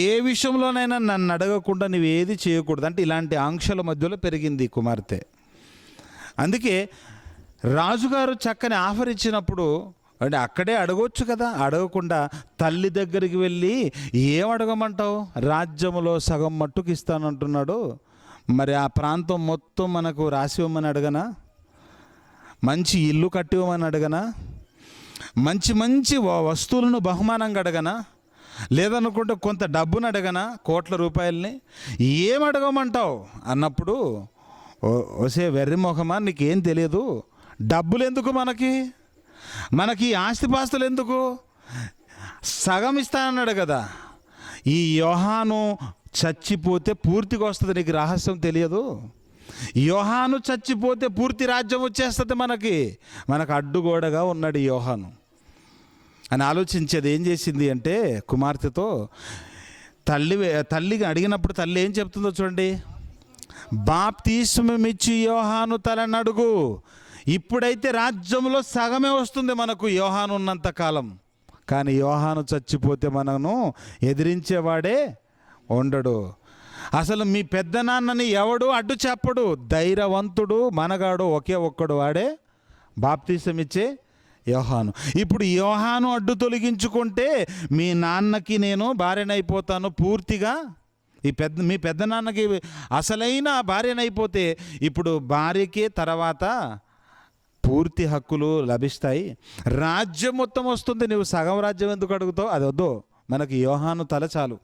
ఏ విషయంలోనైనా నన్ను అడగకుండా నువ్వు ఏది చేయకూడదు. అంటే ఇలాంటి ఆంక్షల మధ్యలో పెరిగింది కుమార్తె. అందుకే రాజుగారు చక్కని ఆఫర్ ఇచ్చినప్పుడు అంటే అక్కడే అడగవచ్చు కదా, అడగకుండా తల్లి దగ్గరికి వెళ్ళి ఏం అడగమంటావు? రాజ్యములో సగం మట్టుకు ఇస్తానంటున్నాడు, మరి ఆ ప్రాంతం మొత్తం మనకు రాసి ఇవ్వమని అడగనా? మంచి ఇల్లు కట్టివ్వమని అడగనా? మంచి మంచి వస్తువులను బహుమానంగా అడగనా? లేదనుకుంటే కొంత డబ్బును అడగనా? కోట్ల రూపాయలని ఏం అడగమంటావు అన్నప్పుడు, ఒసే వెర్రి మొహమా, నీకేం తెలియదు, డబ్బులు ఎందుకు మనకి ఆస్తిపాస్తులు ఎందుకు? సగం ఇస్తానన్నాడు కదా. ఈ యోహాను చచ్చిపోతే పూర్తిగా వస్తుంది, నీకు రహస్యం తెలియదు. యోహాను చచ్చిపోతే పూర్తి రాజ్యం వచ్చేస్తుంది మనకు అడ్డుగోడగా ఉన్నాడు యోహాను అని ఆలోచించేది. ఏం చేసింది అంటే కుమార్తెతో తల్లిగా అడిగినప్పుడు తల్లి ఏం చెప్తుందో చూడండి. బాప్తిస్మమిచ్చి యోహాను తలని అడుగు, ఇప్పుడైతే రాజ్యంలో సగమే వస్తుంది మనకు యోహాను ఉన్నంత కాలం. కానీ యోహాను చచ్చిపోతే మనను ఎదిరించేవాడే ఉండడు. అసలు మీ పెద్ద నాన్నని ఎవడు అడ్డు చెప్పడు. ధైర్యవంతుడు మనగాడు ఒకే ఒక్కడు, వాడే బాప్తిసం ఇచ్చే యోహాను. ఇప్పుడు యోహాను అడ్డు తొలగించుకుంటే మీ నాన్నకి నేను భార్యనైపోతాను పూర్తిగా. మీ పెద్ద నాన్నకి అసలైన భార్యనైపోతే ఇప్పుడు భార్యకే తర్వాత పూర్తి హక్కులు లభిస్తాయి, రాజ్యం మొత్తం వస్తుంది. నువ్వు సగం రాజ్యం ఎందుకు అడుగుతావు? అది వద్దు, మనకి యోహాను తల చాలు.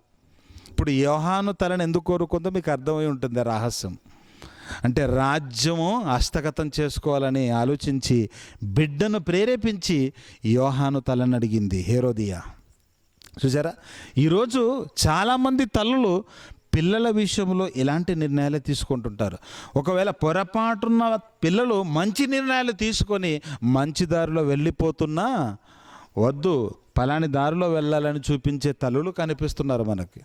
ఇప్పుడు యోహాను తలను ఎందుకు కోరుకుందో మీకు అర్థమై ఉంటుంది రహస్యం. అంటే రాజ్యము హస్తగతం చేసుకోవాలని ఆలోచించి బిడ్డను ప్రేరేపించి యోహాను తలను అడిగింది హేరోదియా. చూసారా, ఈరోజు చాలామంది తల్లులు పిల్లల విషయంలో ఇలాంటి నిర్ణయాలు తీసుకుంటుంటారు. ఒకవేళ పొరపాటున్న పిల్లలు మంచి నిర్ణయాలు తీసుకొని మంచి దారిలో వెళ్ళిపోతున్నా వద్దు, పలాని దారిలో వెళ్ళాలని చూపించే తల్లులు కనిపిస్తున్నారు మనకి.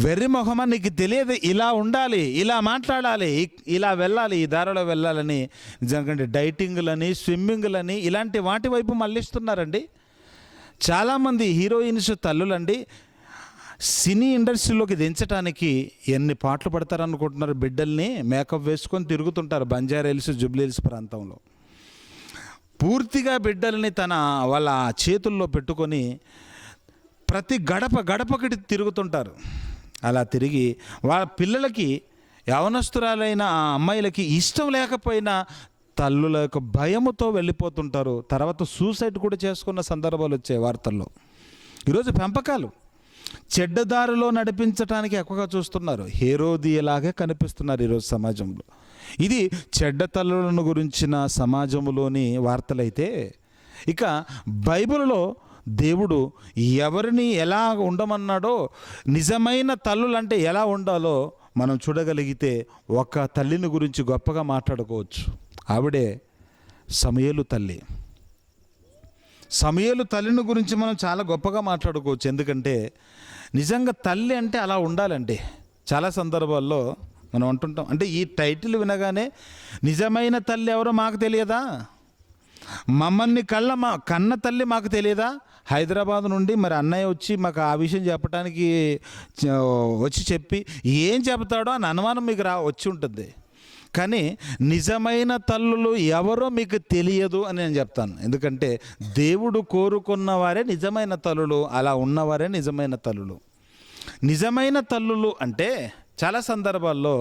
వెర్రి మొహమా నీకు తెలియదు, ఇలా ఉండాలి, ఇలా మాట్లాడాలి, ఇలా వెళ్ళాలి, ఈ దారిలో వెళ్ళాలని నిజంగా డైటింగ్లని, స్విమ్మింగ్లని ఇలాంటి వాటి వైపు మళ్ళిస్తున్నారండి. చాలామంది హీరోయిన్స్ తల్లులండి సినీ ఇండస్ట్రీలోకి దించడానికి ఎన్ని పాటలు పడతారనుకుంటున్నారు. బిడ్డల్ని మేకప్ వేసుకొని తిరుగుతుంటారు బంజారా హిల్స్, జూబ్లీ హిల్స్ ప్రాంతంలో. పూర్తిగా బిడ్డల్ని వాళ్ళ చేతుల్లో పెట్టుకొని ప్రతి గడపకి తిరుగుతుంటారు. అలా తిరిగి వాళ్ళ పిల్లలకి, యవనస్తురాలైన ఆ అమ్మాయిలకి ఇష్టం లేకపోయినా తల్లుల యొక్క భయముతో వెళ్ళిపోతుంటారు. తర్వాత సూసైడ్ కూడా చేసుకున్న సందర్భాలు వచ్చాయి వార్తల్లో. ఈరోజు పెంపకాలు చెడ్డదారిలో నడిపించడానికి ఎక్కువగా చూస్తున్నారు. హేరోదియలాగే కనిపిస్తున్నారు ఈరోజు సమాజంలో. ఇది చెడ్డ తల్లులను గురించిన సమాజంలోని వార్తలైతే, ఇక బైబిల్లో దేవుడు ఎవరిని ఎలా ఉండమన్నాడో, నిజమైన తల్లులంటే ఎలా ఉండాలో మనం చూడగలిగితే ఒక తల్లిని గురించి గొప్పగా మాట్లాడుకోవచ్చు. ఆవిడే సమూయేలు తల్లి. సమూయేలు తల్లిని గురించి మనం చాలా గొప్పగా మాట్లాడుకోవచ్చు. ఎందుకంటే నిజంగా తల్లి అంటే అలా ఉండాలండి. చాలా సందర్భాల్లో మనం అంటుంటాం, అంటే ఈ టైటిల్ వినగానే నిజమైన తల్లి ఎవరో మాకు తెలియదా, మమ్మల్ని కన్న తల్లి మాకు తెలియదా. హైదరాబాద్ నుండి మరి అన్నయ్య వచ్చి మాకు ఆ విషయం చెప్పడానికి వచ్చి చెప్పి ఏం చెప్తాడో అని అనుమానం మీకు వచ్చి ఉంటుంది. కానీ నిజమైన తల్లులు ఎవరో మీకు తెలియదు అని నేను చెప్తాను. ఎందుకంటే దేవుడు కోరుకున్న వారే నిజమైన తల్లులు, అలా ఉన్నవారే నిజమైన తల్లులు. నిజమైన తల్లులు అంటే చాలా సందర్భాల్లో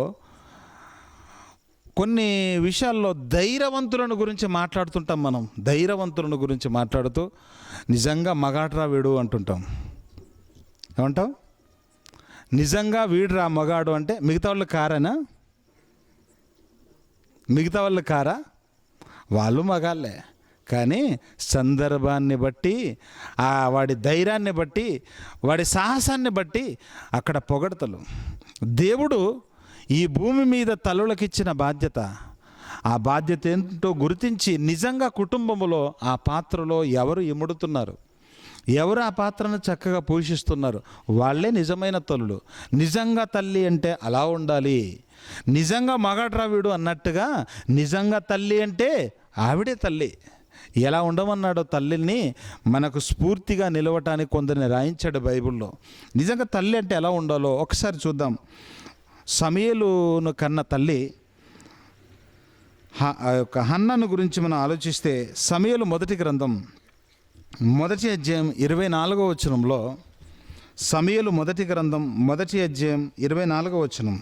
కొన్ని విషయాల్లో ధైర్యవంతులను గురించి మాట్లాడుతుంటాం. మనం ధైర్యవంతులను గురించి మాట్లాడుతూ నిజంగా మగాడ్రా వీడు అంటుంటాం. ఏమంటాం? నిజంగా వీడురా మగాడు అంటే మిగతా వాళ్ళు కారేనా? మిగతా వాళ్ళు కారా? వాళ్ళు మగాళ్ళే. కానీ సందర్భాన్ని బట్టి, వాడి ధైర్యాన్ని బట్టి, వాడి సాహసాన్ని బట్టి అక్కడ పొగడతలు. దేవుడు ఈ భూమి మీద తల్లులకిచ్చిన బాధ్యత, ఆ బాధ్యత ఏంటో గుర్తించి నిజంగా కుటుంబంలో ఆ పాత్రలో ఎవరు ఇముడుతున్నారు, ఎవరు ఆ పాత్రను చక్కగా పోషిస్తున్నారు, వాళ్ళే నిజమైన తల్లులు. నిజంగా తల్లి అంటే అలా ఉండాలి. నిజంగా మగాడ్రా వీడు అన్నట్టుగా నిజంగా తల్లి అంటే ఆవిడే తల్లి. ఎలా ఉండమన్నాడో తల్లిని మనకు స్ఫూర్తిగా నిలవటానికి కొందరిని రాయించాడు బైబిల్లో. నిజంగా తల్లి అంటే ఎలా ఉండాలో ఒకసారి చూద్దాం. సమూయేలును కన్న తల్లి హన్నను గురించి మనం ఆలోచిస్తే, సమూయేలు మొదటి గ్రంథం మొదటి అధ్యాయం 24వ వచనంలో, సమూయేలు మొదటి గ్రంథం మొదటి అధ్యాయం 24వ వచనం,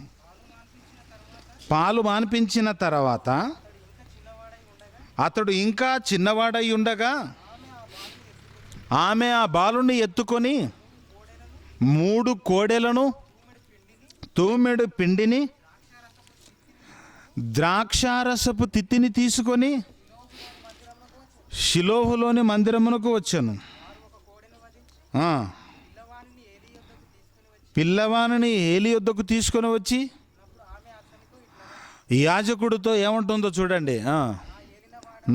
పాలు మాన్పించిన తర్వాత అతడు ఇంకా చిన్నవాడై ఉండగా ఆమె ఆ బాలుని ఎత్తుకొని 3 కోడెలను, తూమెడు పిండిని, ద్రాక్షారసపు తిత్తిని తీసుకొని షిలోహులోని మందిరమునకు వచ్చాను. పిల్లవానిని ఏలి యొద్దకు తీసుకొని వచ్చి యాజకుడితో ఏమంటుందో చూడండి.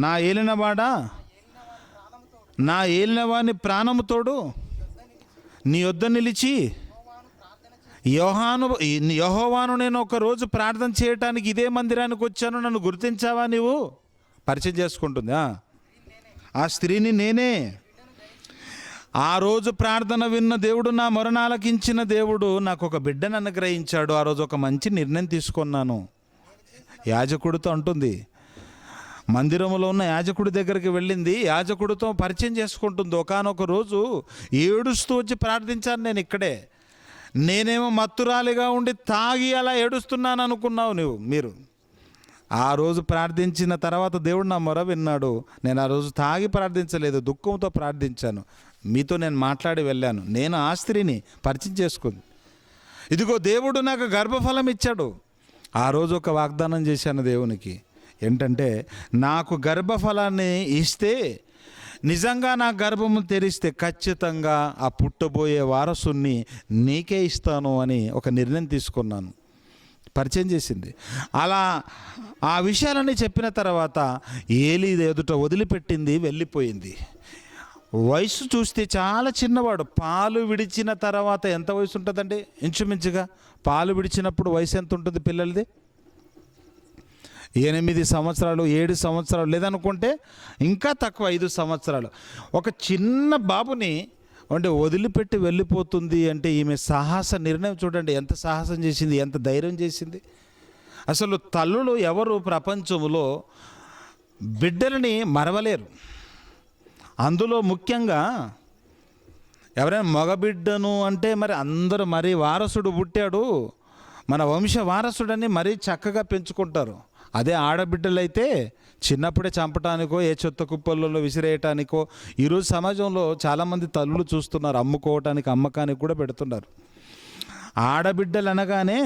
నా ఏలినవాడా, నా ఏలినవాని ప్రాణము తోడు నీ యొద్ద నిలిచి యెహోవాను నేను ఒక రోజు ప్రార్థన చేయటానికి ఇదే మందిరానికి వచ్చాను, నన్ను గుర్తించావా? నీవు పరిచయం చేసుకుంటుంది. ఆ స్త్రీని నేనే. ఆ రోజు ప్రార్థన విన్న దేవుడు, నా మొరనాలకించిన దేవుడు నాకు ఒక బిడ్డను అనుగ్రహించాడు. ఆ రోజు ఒక మంచి నిర్ణయం తీసుకున్నాను. యాజకుడితో అంటుంది. మందిరంలో ఉన్న యాజకుడి దగ్గరికి వెళ్ళింది, యాజకుడితో పరిచయం చేసుకుంటుంది. ఒకానొక రోజు ఏడుస్తూ వచ్చి ప్రార్థించాను నేను ఇక్కడే. నేనేమో మత్తురాలిగా ఉండి తాగి అలా ఏడుస్తున్నాను అనుకున్నావు మీరు. ఆ రోజు ప్రార్థించిన తర్వాత దేవుడు నా మొర విన్నాడు. నేను ఆ రోజు తాగి ప్రార్థించలేదు, దుఃఖంతో ప్రార్థించాను. మీతో నేను మాట్లాడి వెళ్ళాను. నేను ఆ స్త్రీని పరిచయం చేసుకుంది. ఇదిగో దేవుడు నాకు గర్భఫలం ఇచ్చాడు. ఆ రోజు ఒక వాగ్దానం చేశాను దేవునికి. ఏంటంటే, నాకు గర్భఫలాన్ని ఇస్తే, నిజంగా నా గర్భము తెరిస్తే ఖచ్చితంగా ఆ పుట్టబోయే వారసుని నీకే ఇస్తాను అని ఒక నిర్ణయం తీసుకున్నాను. పరిచయం చేసింది. అలా ఆ విషయాలన్నీ చెప్పిన తర్వాత ఏలీ ఎదుట వదిలిపెట్టింది, వెళ్ళిపోయింది. వయసు చూస్తే చాలా చిన్నవాడు. పాలు విడిచిన తర్వాత ఎంత వయసు ఉంటుందండి? ఇంచుమించుగా పాలు విడిచినప్పుడు వయసు ఎంత ఉంటుంది పిల్లలది? 8 సంవత్సరాలు, 7 సంవత్సరాలు, లేదనుకుంటే ఇంకా తక్కువ 5 సంవత్సరాలు. ఒక చిన్న బాబుని అంటే వదిలిపెట్టి వెళ్ళిపోతుంది అంటే ఈమె సాహస నిర్ణయం చూడండి, ఎంత సాహసం చేసింది, ఎంత ధైర్యం చేసింది. అసలు తల్లులు ఎవరు ప్రపంచంలో బిడ్డలని మరవలేరు. అందులో ముఖ్యంగా ఎవరైనా మగబిడ్డను అంటే మరి అందరూ మరీ వారసుడు పుట్టాడు, మన వంశ వారసుడని మరీ చక్కగా పెంచుకుంటారు. అదే ఆడబిడ్డలైతే చిన్నప్పుడే చంపటానికో ఏ చెత్త కుప్పల్లో విసిరేయటానికో ఈరోజు సమాజంలో చాలామంది తల్లులు చూస్తున్నారు, అమ్ముకోవటానికి అమ్మకానికి కూడా పెడుతున్నారు. ఆడబిడ్డలు అనగానే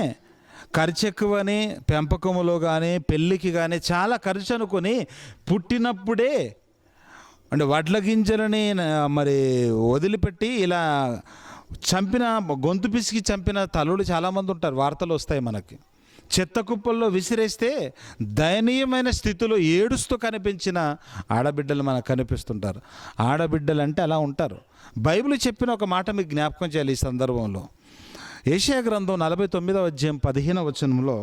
ఖర్చు ఎక్కువని పెంపకములో కానీ పెళ్ళికి కానీ చాలా ఖర్చు అనుకొని పుట్టినప్పుడే అంటే వడ్ల గింజలని మరి వదిలిపెట్టి ఇలా చంపిన, గొంతు పిసికి చంపిన తల్లులు చాలామంది ఉంటారు, వార్తలు వస్తాయి మనకి. చెత్త కుప్పల్లో విసిరేస్తే దయనీయమైన స్థితిలో ఏడుస్తూ కనిపించిన ఆడబిడ్డలు మనకు కనిపిస్తుంటారు. ఆడబిడ్డలు అంటే అలా ఉంటారు. బైబిల్ చెప్పిన ఒక మాట మీకు జ్ఞాపకం చేయాలి ఈ సందర్భంలో. యెషయా గ్రంథం 49వ అధ్యాయం 15వ వచనంలో,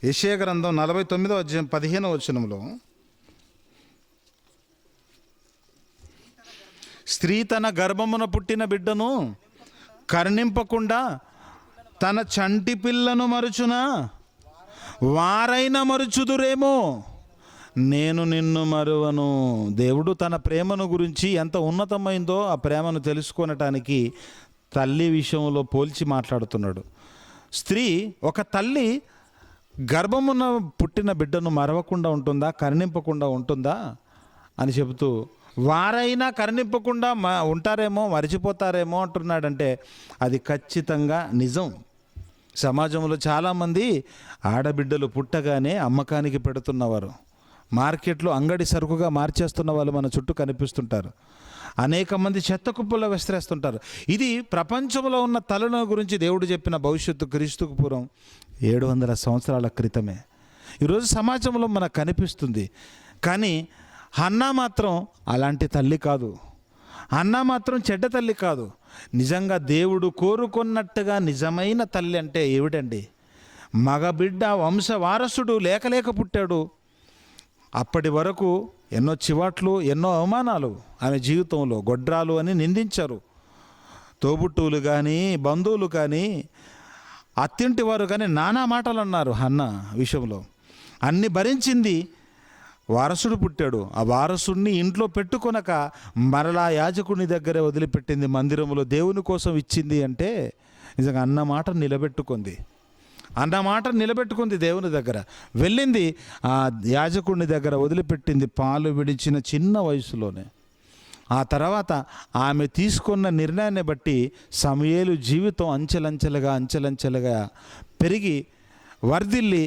యెషయా గ్రంథం 49వ అధ్యాయం 15వ వచనంలో, స్త్రీ తన గర్భమున పుట్టిన బిడ్డను కరుణింపకుండా తన చంటి పిల్లను మరుచునా? వారైనా మరుచుదురేమో, నేను నిన్ను మరువను. దేవుడు తన ప్రేమను గురించి ఎంత ఉన్నతమైందో ఆ ప్రేమను తెలుసుకొనటానికి తల్లి విషయంలో పోల్చి మాట్లాడుతున్నాడు. స్త్రీ, ఒక తల్లి గర్భమున పుట్టిన బిడ్డను మరవకుండా ఉంటుందా, కరుణింపకుండా ఉంటుందా అని చెబుతూ, వారైనా కరుణింపకుండా ఉంటారేమో, మరిచిపోతారేమో అంటున్నాడంటే అది ఖచ్చితంగా నిజం. సమాజంలో చాలామంది ఆడబిడ్డలు పుట్టగానే అమ్మకానికి పెడుతున్నవారు, మార్కెట్లో అంగడి సరుకుగా మార్చేస్తున్న వాళ్ళు మన చుట్టూ కనిపిస్తుంటారు. అనేక మంది చెత్త కుప్పల్లో విసిరేస్తుంటారు. ఇది ప్రపంచంలో ఉన్న తల్లుల గురించి దేవుడు చెప్పిన భవిష్యత్తు క్రీస్తుకు పూర్వం 700 సంవత్సరాల క్రితమే ఈరోజు సమాజంలో మనకు కనిపిస్తుంది. కానీ హన్నా మాత్రం అలాంటి తల్లి కాదు. హన్నా మాత్రం చెడ్డ తల్లి కాదు. నిజంగా దేవుడు కోరుకున్నట్టుగా నిజమైన తల్లి అంటే ఏమిటండి? మగబిడ్డ వంశ వారసుడు లేక పుట్టాడు. అప్పటి వరకు ఎన్నో చివాట్లు, ఎన్నో అవమానాలు ఆమె జీవితంలో, గొడ్రాలు అని నిందించారు. తోబుట్టువులు కానీ, బంధువులు కానీ, అత్తింటి వారు కానీ నానా మాటలు అన్నారు హన్నా విషయంలో. అన్ని భరించింది. వారసుడు పుట్టాడు. ఆ వారసుడిని ఇంట్లో పెట్టుకొనక మరలా యాజకుని దగ్గరే వదిలిపెట్టింది, మందిరంలో దేవుని కోసం ఇచ్చింది. అంటే నిజంగా అన్నమాట నిలబెట్టుకుంది దేవుని దగ్గర. వెళ్ళింది ఆ యాజకుని దగ్గర వదిలిపెట్టింది పాలు విడిచిన చిన్న వయసులోనే. ఆ తర్వాత ఆమె తీసుకున్న నిర్ణయాన్ని బట్టి సమూయేలు జీవితం అంచెలంచెలుగా పెరిగి వర్ధిల్లి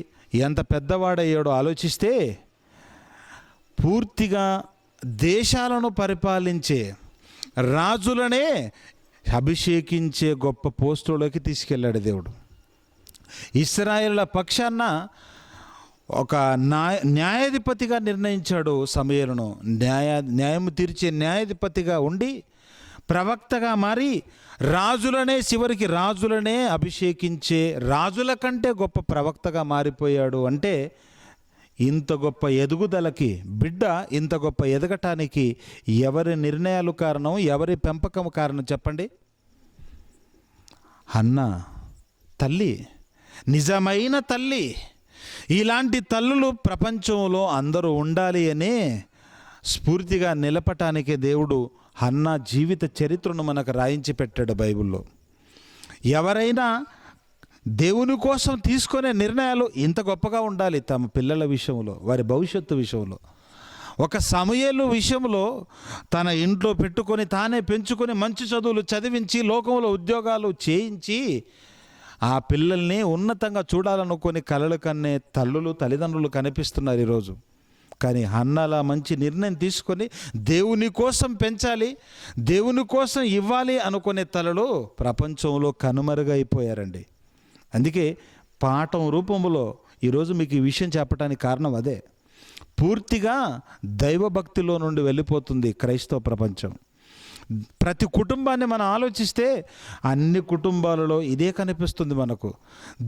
ఎంత పెద్దవాడయ్యాడో ఆలోచిస్తే పూర్తిగా దేశాలను పరిపాలించే రాజులనే అభిషేకించే గొప్ప పోస్టులోకి తీసుకెళ్ళాడు దేవుడు. ఇశ్రాయేలుల పక్షాన ఒక న్యాయాధిపతిగా నిర్ణయించాడు సమూయేలును. న్యాయము తీర్చే న్యాయాధిపతిగా ఉండి ప్రవక్తగా మారి చివరికి రాజులనే అభిషేకించే రాజుల కంటే గొప్ప ప్రవక్తగా మారిపోయాడు. అంటే ఇంత గొప్ప ఎదుగుదలకి, బిడ్డ ఇంత గొప్ప ఎదగటానికి ఎవరి నిర్ణయాలు కారణం, ఎవరి పెంపకం కారణం చెప్పండి? హన్నా తల్లి, నిజమైన తల్లి. ఇలాంటి తల్లులు ప్రపంచంలో అందరూ ఉండాలి అనే స్ఫూర్తిగా నిలపటానికే దేవుడు హన్నా జీవిత చరిత్రను మనకు రాయించి పెట్టాడు బైబిల్లో. ఎవరైనా దేవుని కోసం తీసుకునే నిర్ణయాలు ఇంత గొప్పగా ఉండాలి. తమ పిల్లల విషయంలో, వారి భవిష్యత్తు విషయంలో. ఒక సమూయేలు విషయంలో తన ఇంట్లో పెట్టుకొని తానే పెంచుకొని మంచి చదువులు చదివించి లోకంలో ఉద్యోగాలు చేయించి ఆ పిల్లల్ని ఉన్నతంగా చూడాలనుకొని కలలు కన్నే తల్లిదండ్రులు కనిపిస్తున్నారు ఈరోజు. కానీ హన్నాలా మంచి నిర్ణయం తీసుకొని దేవుని కోసం పెంచాలి, దేవుని కోసం ఇవ్వాలి అనుకునే తలలు ప్రపంచంలో కనుమరుగైపోయారండి. అందుకే పాఠం రూపంలో ఈరోజు మీకు ఈ విషయం చెప్పడానికి కారణం అదే. పూర్తిగా దైవభక్తిలో నుండి వెళ్ళిపోతుంది క్రైస్తవ ప్రపంచం. ప్రతి కుటుంబాన్ని మనం ఆలోచిస్తే అన్ని కుటుంబాలలో ఇదే కనిపిస్తుంది మనకు.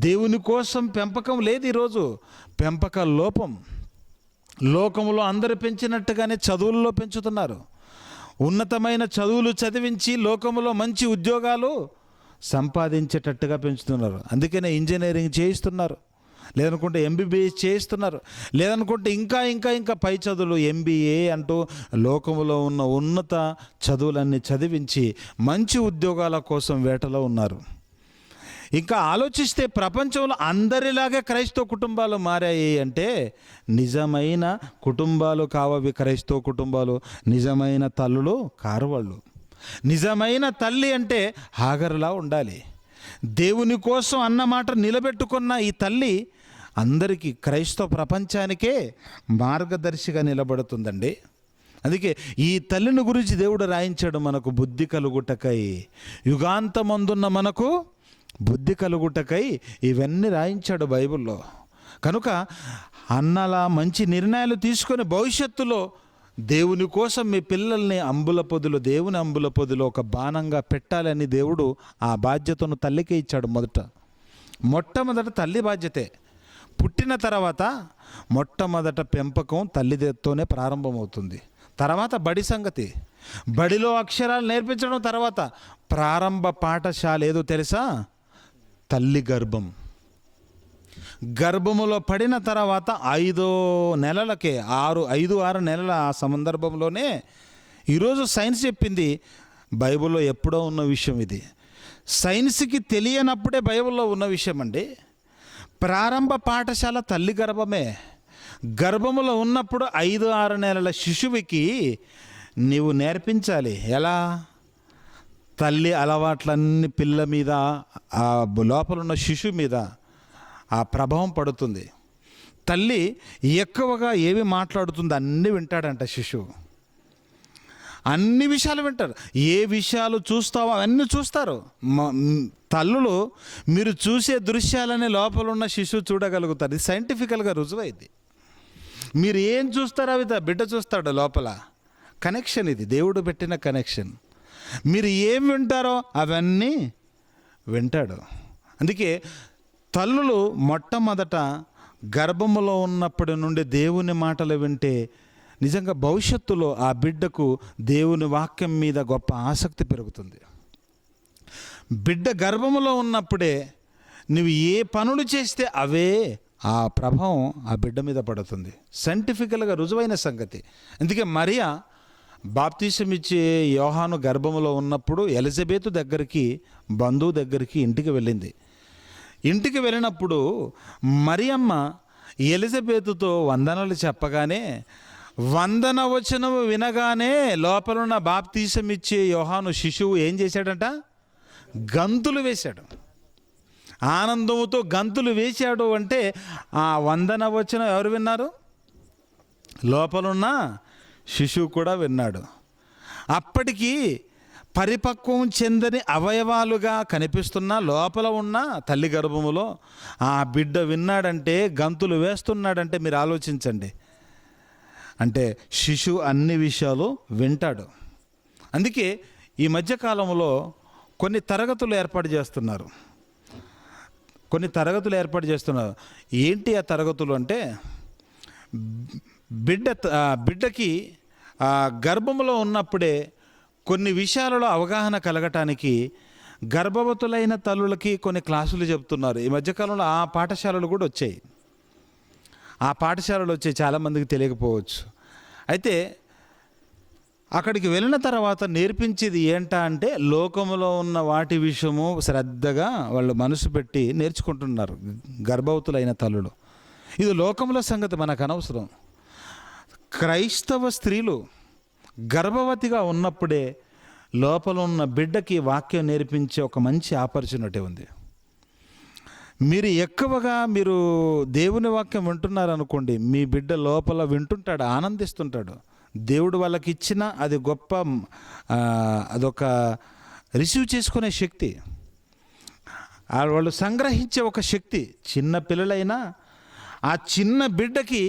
దేవుని కోసం పెంపకం లేదు ఈరోజు, పెంపక లోపం. లోకంలో అందరూ పెంచినట్టుగానే చదువుల్లో పెంచుతున్నారు. ఉన్నతమైన చదువులు చదివించి లోకంలో మంచి ఉద్యోగాలు సంపాదించేటట్టుగా పెంచుతున్నారు. అందుకనే ఇంజనీరింగ్ చేయిస్తున్నారు, లేదనుకుంటే ఎంబీబీఎస్ చేయిస్తున్నారు, లేదనుకుంటే ఇంకా పై చదువులు ఎంబీఏ అంటూ లోకములో ఉన్న ఉన్నత చదువులన్నీ చదివించి మంచి ఉద్యోగాల కోసం వేటలో ఉన్నారు. ఇంకా ఆలోచిస్తే ప్రపంచంలో అందరిలాగే క్రైస్తవ కుటుంబాలు మారాయి అంటే నిజమైన కుటుంబాలు కావవి క్రైస్తవ కుటుంబాలు. నిజమైన తల్లులు కారువాళ్ళు. నిజమైన తల్లి అంటే హాగరులా ఉండాలి. దేవుని కోసం అన్నమాట నిలబెట్టుకున్న ఈ తల్లి అందరికీ, క్రైస్తవ ప్రపంచానికే మార్గదర్శిగా నిలబడుతుందండి. అందుకే ఈ తల్లిని గురించి దేవుడు రాయించాడు, మనకు బుద్ధి కలుగుటకై, యుగాంతమందున్న మనకు బుద్ధి కలుగుటకై ఇవన్నీ రాయించాడు బైబిల్లో. కనుక అన్నలా మంచి నిర్ణయాలు తీసుకొని భవిష్యత్తులో దేవుని కోసం మీ పిల్లల్ని దేవుని అంబుల పొదిలో ఒక బాణంగా పెట్టాలని దేవుడు ఆ బాధ్యతను తల్లికే ఇచ్చాడు. మొట్టమొదట తల్లి బాధ్యతే. పుట్టిన తర్వాత మొట్టమొదట పెంపకం తల్లితోనే ప్రారంభమవుతుంది. తర్వాత బడి సంగతి, బడిలో అక్షరాలు నేర్పించడం. తర్వాత ప్రారంభ పాఠశాల ఏదో తెలుసా? తల్లి గర్భం. గర్భములో పడిన తర్వాత 5 నెలలకే 5-6 నెలల ఆ సందర్భంలోనే ఈరోజు సైన్స్ చెప్పింది. బైబిల్లో ఎప్పుడో ఉన్న విషయం ఇది. సైన్స్కి తెలియనప్పుడే బైబిల్లో ఉన్న విషయం అండి. ప్రారంభ పాఠశాల తల్లి గర్భమే. గర్భములో ఉన్నప్పుడు 5-6 నెలల శిశువుకి నీవు నేర్పించాలి. ఎలా? తల్లి అలవాట్లన్నీ పిల్ల మీద, ఆ లోపల ఉన్న శిశువు మీద ఆ ప్రభావం పడుతుంది. తల్లి ఎక్కువగా ఏవి మాట్లాడుతుందో అన్నీ వింటాడంట శిశువు. అన్ని విషయాలు వింటారు. ఏ విషయాలు చూస్తావో అవన్నీ చూస్తారు. తల్లులు మీరు చూసే దృశ్యాలని లోపల ఉన్న శిశువు చూడగలుగుతారు. ఇది సైంటిఫికల్గా రుజువైంది. మీరు ఏం చూస్తారో అవి బిడ్డ చూస్తాడు లోపల. కనెక్షన్ ఇది, దేవుడు పెట్టిన కనెక్షన్. మీరు ఏం వింటారో అవన్నీ వింటాడు. అందుకే తల్లులు మొట్టమొదట గర్భములో ఉన్నప్పటి నుండి దేవుని మాటలు వింటే నిజంగా భవిష్యత్తులో ఆ బిడ్డకు దేవుని వాక్యం మీద గొప్ప ఆసక్తి పెరుగుతుంది. బిడ్డ గర్భములో ఉన్నప్పుడే నువ్వు ఏ పనులు చేస్తే అవే ఆ ప్రభావం ఆ బిడ్డ మీద పడుతుంది. సైంటిఫికల్గా రుజువైన సంగతి. అందుకే మరియా బాప్తీసం ఇచ్చే యోహాను గర్భములో ఉన్నప్పుడు ఎలిజబెతు దగ్గరికి, బంధువు దగ్గరికి ఇంటికి వెళ్ళింది. ఇంటికి వెళ్ళినప్పుడు మరియమ్మ ఎలిజబెతుతో వందనాలు చెప్పగానే, వందన వచనము వినగానే లోపలున్న బాప్తీసం ఇచ్చే యోహాను శిశువు ఏం చేశాడంట? గంతులు వేశాడు. ఆనందముతో గంతులు వేశాడు. అంటే ఆ వందన వచనం ఎవరు విన్నారు? లోపలున్న శిశువు కూడా విన్నాడు. అప్పటికి పరిపక్వం చెందని అవయవాలుగా కనిపిస్తున్న లోపల ఉన్న తల్లి గర్భములో ఆ బిడ్డ విన్నాడంటే, గంతులు వేస్తున్నాడంటే మీరు ఆలోచించండి. అంటే శిశువు అన్ని విషయాలు వింటాడు. అందుకే ఈ మధ్యకాలంలో కొన్ని తరగతులు ఏర్పాటు చేస్తున్నారు. ఏంటి ఆ తరగతులు అంటే, బిడ్డకి గర్భంలో ఉన్నప్పుడే కొన్ని విషయాలలో అవగాహన కలగటానికి గర్భవతులైన తల్లులకి కొన్ని క్లాసులు చెప్తున్నారు. ఈ మధ్యకాలంలో ఆ పాఠశాలలు కూడా వచ్చాయి. చాలామందికి తెలియకపోవచ్చు. అయితే అక్కడికి వెళ్ళిన తర్వాత నేర్పించేది ఏంటా అంటే, లోకంలో ఉన్న వాటి విషయము శ్రద్ధగా వాళ్ళు మనసు పెట్టి నేర్చుకుంటున్నారు గర్భవతులైన తల్లులు. ఇది లోకంలో సంగతి మనకు అనవసరం. క్రైస్తవ స్త్రీలు గర్భవతిగా ఉన్నప్పుడే లోపల ఉన్న బిడ్డకి వాక్యం నేర్పించే ఒక మంచి ఆపర్చునిటీ ఉంది. మీరు దేవుని వాక్యం వింటున్నారనుకోండి, మీ బిడ్డ లోపల వింటుంటాడు, ఆనందిస్తుంటాడు. దేవుడు వాళ్ళకి ఇచ్చిన అది అదొక రిసీవ్ చేసుకునే శక్తి. వాళ్ళు సంగ్రహించే ఒక శక్తి. చిన్న పిల్లలైనా ఆ చిన్న బిడ్డకి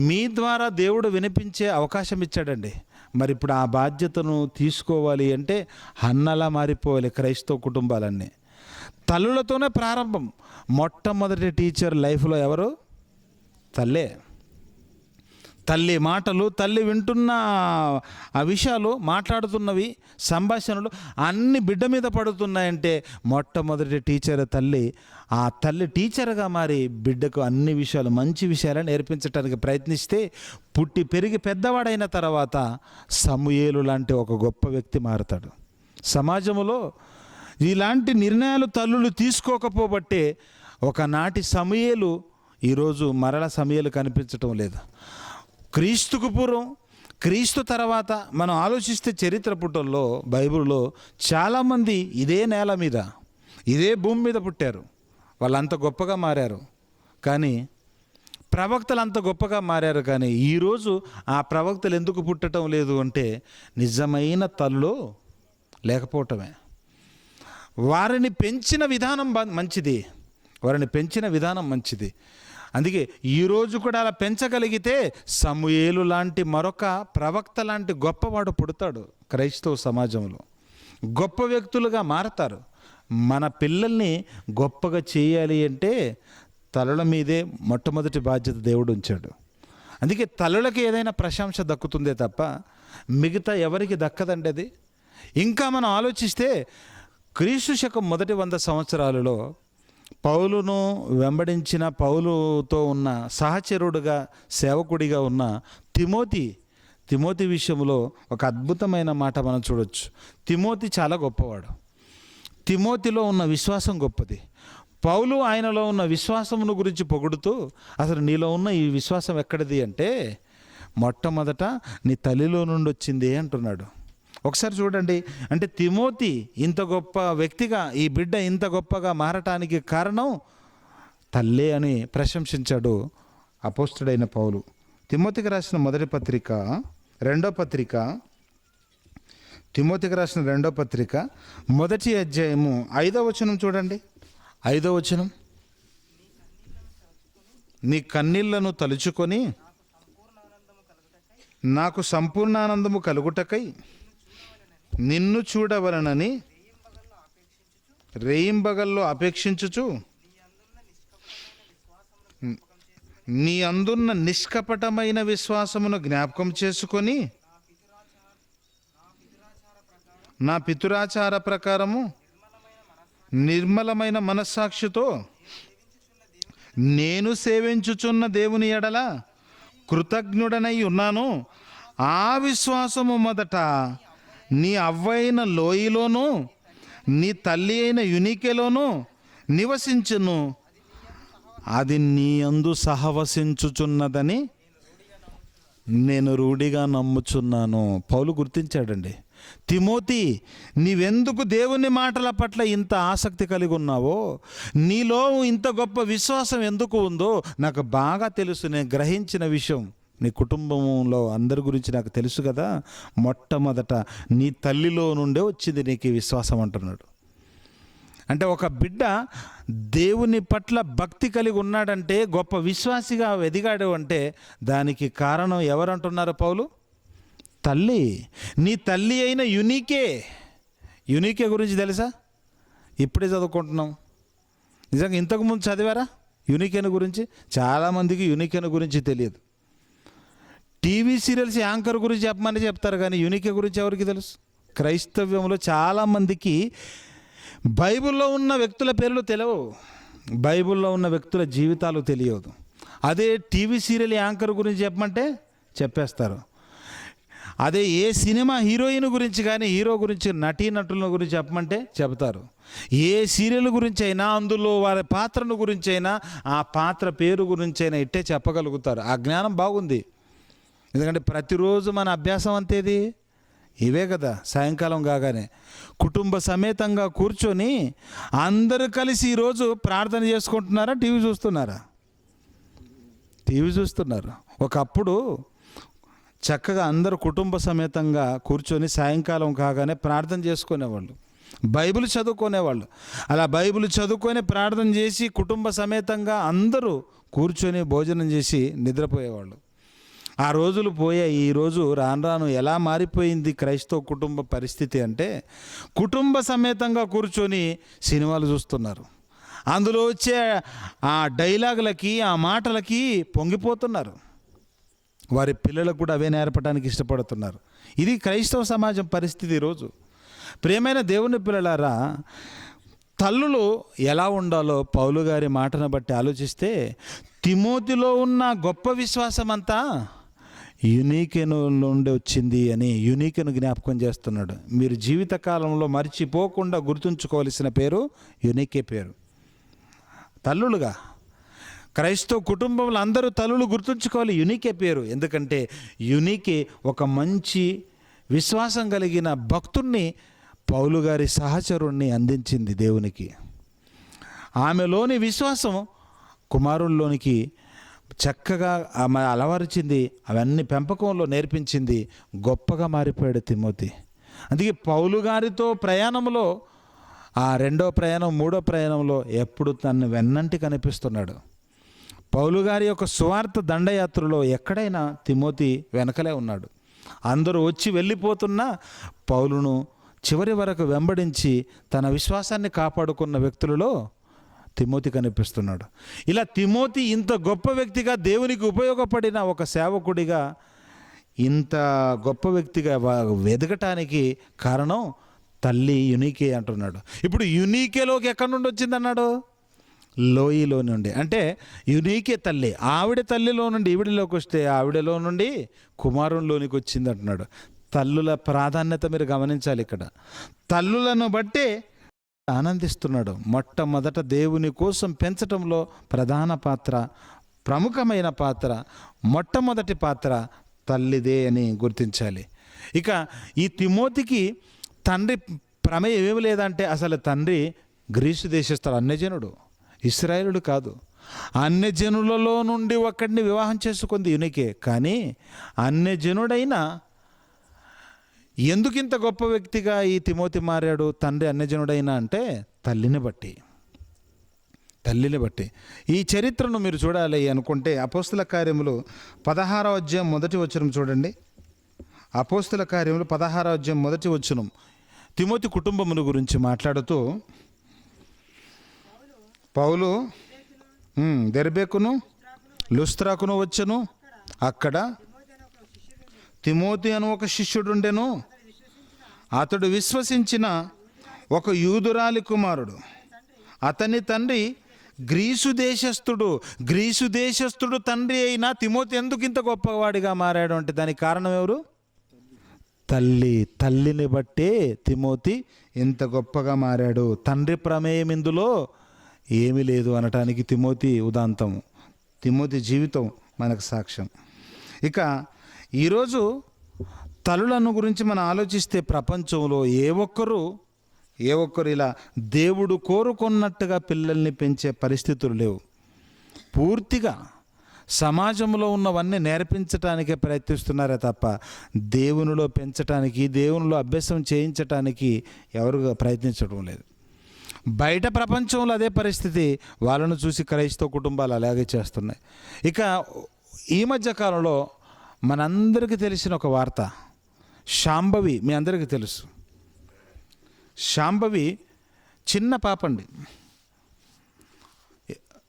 మీ ద్వారా దేవుడు వినిపించే అవకాశం ఇచ్చాడండి. మరి ఇప్పుడు ఆ బాధ్యతను తీసుకోవాలి అంటే హన్నలా మారిపోవాలి క్రైస్తవ కుటుంబాలన్నీ. తల్లులతోనే ప్రారంభం. మొట్టమొదటి టీచర్ లైఫ్లో ఎవరు? తల్లే. తల్లి మాటలు, తల్లి వింటున్న ఆ విషయాలు, మాట్లాడుతున్నవి, సంభాషణలు అన్ని బిడ్డ మీద పడుతున్నాయంటే మొట్టమొదటి టీచర్ తల్లి. ఆ తల్లి టీచర్గా మారి బిడ్డకు అన్ని విషయాలు, మంచి విషయాలను నేర్పించడానికి ప్రయత్నిస్తే పుట్టి పెరిగి పెద్దవాడైన తర్వాత సమూయేలు లాంటి ఒక గొప్ప వ్యక్తి మారుతాడు. సమాజంలో ఇలాంటి నిర్ణయాలు తల్లులు తీసుకోకపోబట్టే ఒకనాటి సమూయేలు ఈరోజు మరల సమూయేలు కనిపించటం లేదు. క్రీస్తుకు పూర్వం, క్రీస్తు తర్వాత మనం ఆలోచిస్తే చరిత్ర పుటల్లో, బైబిల్లో చాలామంది ఇదే నేల మీద, ఇదే భూమి మీద పుట్టారు. వాళ్ళంత గొప్పగా మారారు. కానీ ప్రవక్తలు అంత గొప్పగా మారారు. కానీ ఈరోజు ఆ ప్రవక్తలు ఎందుకు పుట్టడం లేదు అంటే నిజమైన తల్లు లేకపోవటమే. వారిని పెంచిన విధానం మంచిది, వారిని పెంచిన విధానం మంచిది. అందుకే ఈరోజు కూడా అలా పెంచగలిగితే సమూయేలు లాంటి మరొక ప్రవక్త లాంటి గొప్పవాడు పుడతాడు. క్రైస్తవ సమాజంలో గొప్ప వ్యక్తులుగా మారతారు. మన పిల్లల్ని గొప్పగా చేయాలి అంటే తలల మీదే మొట్టమొదటి బాధ్యత దేవుడు ఉంచాడు. అందుకే తల్లులకి ఏదైనా ప్రశంస దక్కుతుందే తప్ప మిగతా ఎవరికి దక్కదండి అది. ఇంకా మనం ఆలోచిస్తే క్రీస్తు శకం మొదటి 100 సంవత్సరాలలో పౌలును వెంబడించిన, పౌలుతో ఉన్న సహచరుడుగా, సేవకుడిగా ఉన్న తిమోతి విషయంలో ఒక అద్భుతమైన మాట మనం చూడొచ్చు. తిమోతి చాలా గొప్పవాడు. తిమోతిలో ఉన్న విశ్వాసం గొప్పది. పౌలు ఆయనలో ఉన్న విశ్వాసమును గురించి పొగుడుతూ, అసలు నీలో ఉన్న ఈ విశ్వాసం ఎక్కడిది అంటే మొట్టమొదట నీ తల్లిలో నుండి వచ్చింది అంటున్నాడు. ఒకసారి చూడండి. అంటే తిమోతి ఇంత గొప్ప వ్యక్తిగా, ఈ బిడ్డ ఇంత గొప్పగా మారటానికి కారణం తల్లే అని ప్రశంసించాడు అపోస్తుడైన పౌలు. తిమోతికి రాసిన మొదటి పత్రిక, రెండో పత్రిక, తిమోతికి రాసిన రెండో పత్రిక మొదటి అధ్యాయము 5వ వచనం చూడండి. 5వ వచనం, నీ కన్నీళ్లను తలుచుకొని నాకు సంపూర్ణానందము కలుగుటకై నిన్ను చూడవలనని రేయింబగల్లో అపేక్షించుచు నీ అందున్న నిష్కపటమైన విశ్వాసమును జ్ఞాపకం చేసుకొని నా పితురాచార ప్రకారము నిర్మలమైన మనస్సాక్షితో నేను సేవించుచున్న దేవుని ఎడల కృతజ్ఞుడనై ఉన్నాను. ఆ విశ్వాసము మొదట నీ అవ్వైన లోయలోను నీ తల్లి అయిన యునికెలోను నివసించును, అది నీ యందు సహవసించుచున్నదని నేను రూఢిగా నమ్ముచున్నాను. పౌలు గుర్తించాడండి. తిమోతి, నీవెందుకు దేవుని మాటల పట్ల ఇంత ఆసక్తి కలిగి ఉన్నావో, నీలో ఇంత గొప్ప విశ్వాసం ఎందుకు ఉందో నాకు బాగా తెలుసు. నేను గ్రహించిన విషయం నీ కుటుంబంలో అందరి గురించి నాకు తెలుసు కదా. మొట్టమొదట నీ తల్లిలో నుండే వచ్చింది నీకు ఈ విశ్వాసం అంటున్నాడు. అంటే ఒక బిడ్డ దేవుని పట్ల భక్తి కలిగి ఉన్నాడంటే, గొప్ప విశ్వాసిగా ఎదిగాడు అంటే దానికి కారణం ఎవరంటున్నారు పౌలు? తల్లి. నీ తల్లి అయిన యునికే గురించి తెలుసా? ఇప్పుడే చదువుకుంటున్నాం. నిజంగా ఇంతకుముందు చదివారా యునికేను గురించి? చాలామందికి యునికేను గురించి తెలియదు. టీవీ సీరియల్స్ యాంకర్ గురించి చెప్పమని చెప్తారు, కానీ యునికే గురించి ఎవరికి తెలుసు? క్రైస్తవ్యంలో చాలామందికి బైబిల్లో ఉన్న వ్యక్తుల పేర్లు తెలియవు, బైబిల్లో ఉన్న వ్యక్తుల జీవితాలు తెలియదు. అదే టీవీ సీరియల్ యాంకర్ గురించి చెప్పమంటే చెప్పేస్తారు. అదే ఏ సినిమా హీరోయిన్ గురించి కానీ, హీరో గురించి, నటీనటుల గురించి చెప్పమంటే చెప్తారు. ఏ సీరియల్ గురించి అయినా, అందులో వారి పాత్రను గురించి అయినా, ఆ పాత్ర పేరు గురించి అయినా ఇట్టే చెప్పగలుగుతారు. ఆ జ్ఞానం బాగుంది. ఎందుకంటే ప్రతిరోజు మన అభ్యాసం అంతేది ఇవే కదా. సాయంకాలం కాగానే కుటుంబ సమేతంగా కూర్చొని అందరూ కలిసి ఈరోజు ప్రార్థన చేసుకుంటున్నారా, టీవీ చూస్తున్నారా? టీవీ చూస్తున్నారు. ఒకప్పుడు చక్కగా అందరూ కుటుంబ సమేతంగా కూర్చొని సాయంకాలం కాగానే ప్రార్థన చేసుకునేవాళ్ళు. బైబిల్ చదువుకునేవాళ్ళు. అలా బైబిల్ చదువుకొని ప్రార్థన చేసి కుటుంబ సమేతంగా అందరూ కూర్చొని భోజనం చేసి నిద్రపోయేవాళ్ళు. ఆ రోజులు పోయాయి. ఈరోజు రాను రాను ఎలా మారిపోయింది క్రైస్తవ కుటుంబ పరిస్థితి అంటే, కుటుంబ సమేతంగా కూర్చొని సినిమాలు చూస్తున్నారు. అందులో వచ్చే ఆ డైలాగులకి, ఆ మాటలకి పొంగిపోతున్నారు. వారి పిల్లలకు కూడా అవే నేర్పడానికి ఇష్టపడుతున్నారు. ఇది క్రైస్తవ సమాజం పరిస్థితి ఈరోజు. ప్రియమైన దేవుని పిల్లలారా, తల్లులు ఎలా ఉండాలో పౌలు గారి మాటను బట్టి ఆలోచిస్తే, తిమోతిలో ఉన్న గొప్ప విశ్వాసం అంతా యునీకెను నుండి వచ్చింది అని యునీకెను జ్ఞాపకం చేస్తున్నాడు. మీరు జీవితకాలంలో మర్చిపోకుండా గుర్తుంచుకోవాల్సిన పేరు యునీకే పేరు. తల్లులుగా క్రైస్తవ కుటుంబంలో అందరూ తల్లులు గుర్తుంచుకోవాలి యునీకే పేరు. ఎందుకంటే యునీకే ఒక మంచి విశ్వాసం కలిగిన భక్తుణ్ణి, పౌలు గారి సహచరుణ్ణి అందించింది దేవునికి. ఆమెలోని విశ్వాసం కుమారుల్లోనికి చక్కగా ఆమె అలవరిచింది. అవన్నీ పెంపకంలో నేర్పించింది. గొప్పగా మారిపోయాడు తిమోతి. అందుకే పౌలు గారితో ప్రయాణంలో, ఆ రెండో ప్రయాణం మూడో ప్రయాణంలో ఎప్పుడు తను వెన్నంటి కనిపిస్తున్నాడు. పౌలు గారి యొక్క సువార్త దండయాత్రలో ఎక్కడైనా తిమోతి వెనకలే ఉన్నాడు. అందరూ వచ్చి వెళ్ళిపోతున్నా పౌలును చివరి వరకు వెంబడించి తన విశ్వాసాన్ని కాపాడుకున్న వ్యక్తులలో తిమోతి కనిపిస్తున్నాడు. ఇలా తిమోతి ఇంత గొప్ప వ్యక్తిగా, దేవునికి ఉపయోగపడిన ఒక సేవకుడిగా, ఇంత గొప్ప వ్యక్తిగా వెదగటానికి కారణం తల్లి యునీకే అంటున్నాడు. ఇప్పుడు యునీకేలోకి ఎక్కడి నుండి వచ్చిందన్నాడు? లోయలో నుండి. అంటే యునీకే తల్లి, ఆవిడ తల్లిలో నుండి ఈవిడలోకి వస్తే ఆవిడలో నుండి కుమారునిలోనికి వచ్చింది అంటున్నాడు. తల్లుల ప్రాధాన్యత మీరు గమనించాలి. ఇక్కడ తల్లులను బట్టే ఆనందిస్తున్నాడు. మొట్టమొదట దేవుని కోసం పెంచటంలో ప్రధాన పాత్ర, ప్రముఖమైన పాత్ర, మొట్టమొదటి పాత్ర తల్లిదే అని గుర్తించాలి. ఇక ఈ తిమోతికి తండ్రి ప్రమేయం ఏమి లేదంటే, అసలు తండ్రి గ్రీసు దేశస్థుడు, అన్యజనుడు, ఇశ్రాయేలుడు కాదు. అన్యజనులలో నుండి ఒకడిని వివాహం చేసుకుంది యునికే. కానీ అన్యజనుడైన ఎందుకింత గొప్ప వ్యక్తిగా ఈ తిమోతి మారాడు తండ్రి అన్యజనుడైనా అంటే తల్లిని బట్టి. ఈ చరిత్రను మీరు చూడాలి అనుకుంటే అపోస్తుల కార్యములు 16వ అధ్యాయం 1వ వచనం చూడండి. అపోస్తుల కార్యములు 16వ అధ్యాయం 1వ వచనం తిమోతి కుటుంబమును గురించి మాట్లాడుతూ, పౌలు దెర్బేకును లుస్త్రాకును వచ్చెను. అక్కడ తిమోతి అను ఒక శిష్యుడుండెను. అతడు విశ్వసించిన ఒక యూదురాలి కుమారుడు. అతని తండ్రి గ్రీసు దేశస్థుడు తండ్రి అయినా తిమోతి ఎందుకు ఇంత గొప్పవాడిగా మారాడు అంటే దానికి కారణం ఎవరు? తల్లిని బట్టే తిమోతి ఇంత గొప్పగా మారాడు. తండ్రి ప్రమేయం ఇందులో ఏమీ లేదు అనటానికి తిమోతి ఉదాంతం, తిమోతి జీవితం మనకు సాక్ష్యం. ఇక ఈరోజు తల్లులను గురించి మనం ఆలోచిస్తే ప్రపంచంలో ఏ ఒక్కరు ఇలా దేవుడు కోరుకున్నట్టుగా పిల్లల్ని పెంచే పరిస్థితులు లేవు. పూర్తిగా సమాజంలో ఉన్నవన్నీ నేర్పించటానికే ప్రయత్నిస్తున్నారే తప్ప దేవునిలో పెంచటానికి, దేవునిలో అభ్యాసం చేయించటానికి ఎవరు ప్రయత్నించడం లేదు. బయట ప్రపంచంలో అదే పరిస్థితి. వాళ్ళను చూసి క్రైస్తవ కుటుంబాలు అలాగే చేస్తున్నాయి. ఇక ఈ మధ్య కాలంలో మనందరికీ తెలిసిన ఒక వార్త, శాంభవి. మీ అందరికీ తెలుసు. శాంభవి చిన్న పాప అండి.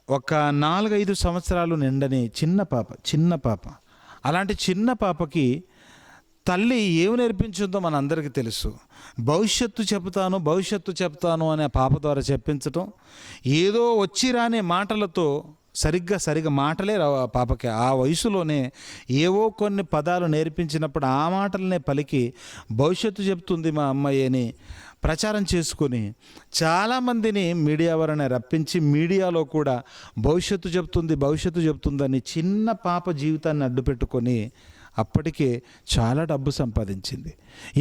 ఒక 4-5 సంవత్సరాలు నిండని చిన్న పాప. అలాంటి చిన్న పాపకి తల్లి ఏమి నేర్పించిందో మనందరికీ తెలుసు. భవిష్యత్తు చెప్తాను అనే పాప ద్వారా చెప్పించటం, ఏదో వచ్చి రాని మాటలతో, సరిగ్గా మాటలే రావు ఆ పాపకి. ఆ వయసులోనే ఏవో కొన్ని పదాలు నేర్పించినప్పుడు ఆ మాటలనే పలికి భవిష్యత్తు చెప్తుంది మా అమ్మాయి అని ప్రచారం చేసుకొని చాలామందిని మీడియా వలన రప్పించి, మీడియాలో కూడా భవిష్యత్తు చెప్తుందని చిన్న పాప జీవితాన్ని అడ్డుపెట్టుకొని అప్పటికే చాలా డబ్బు సంపాదించింది.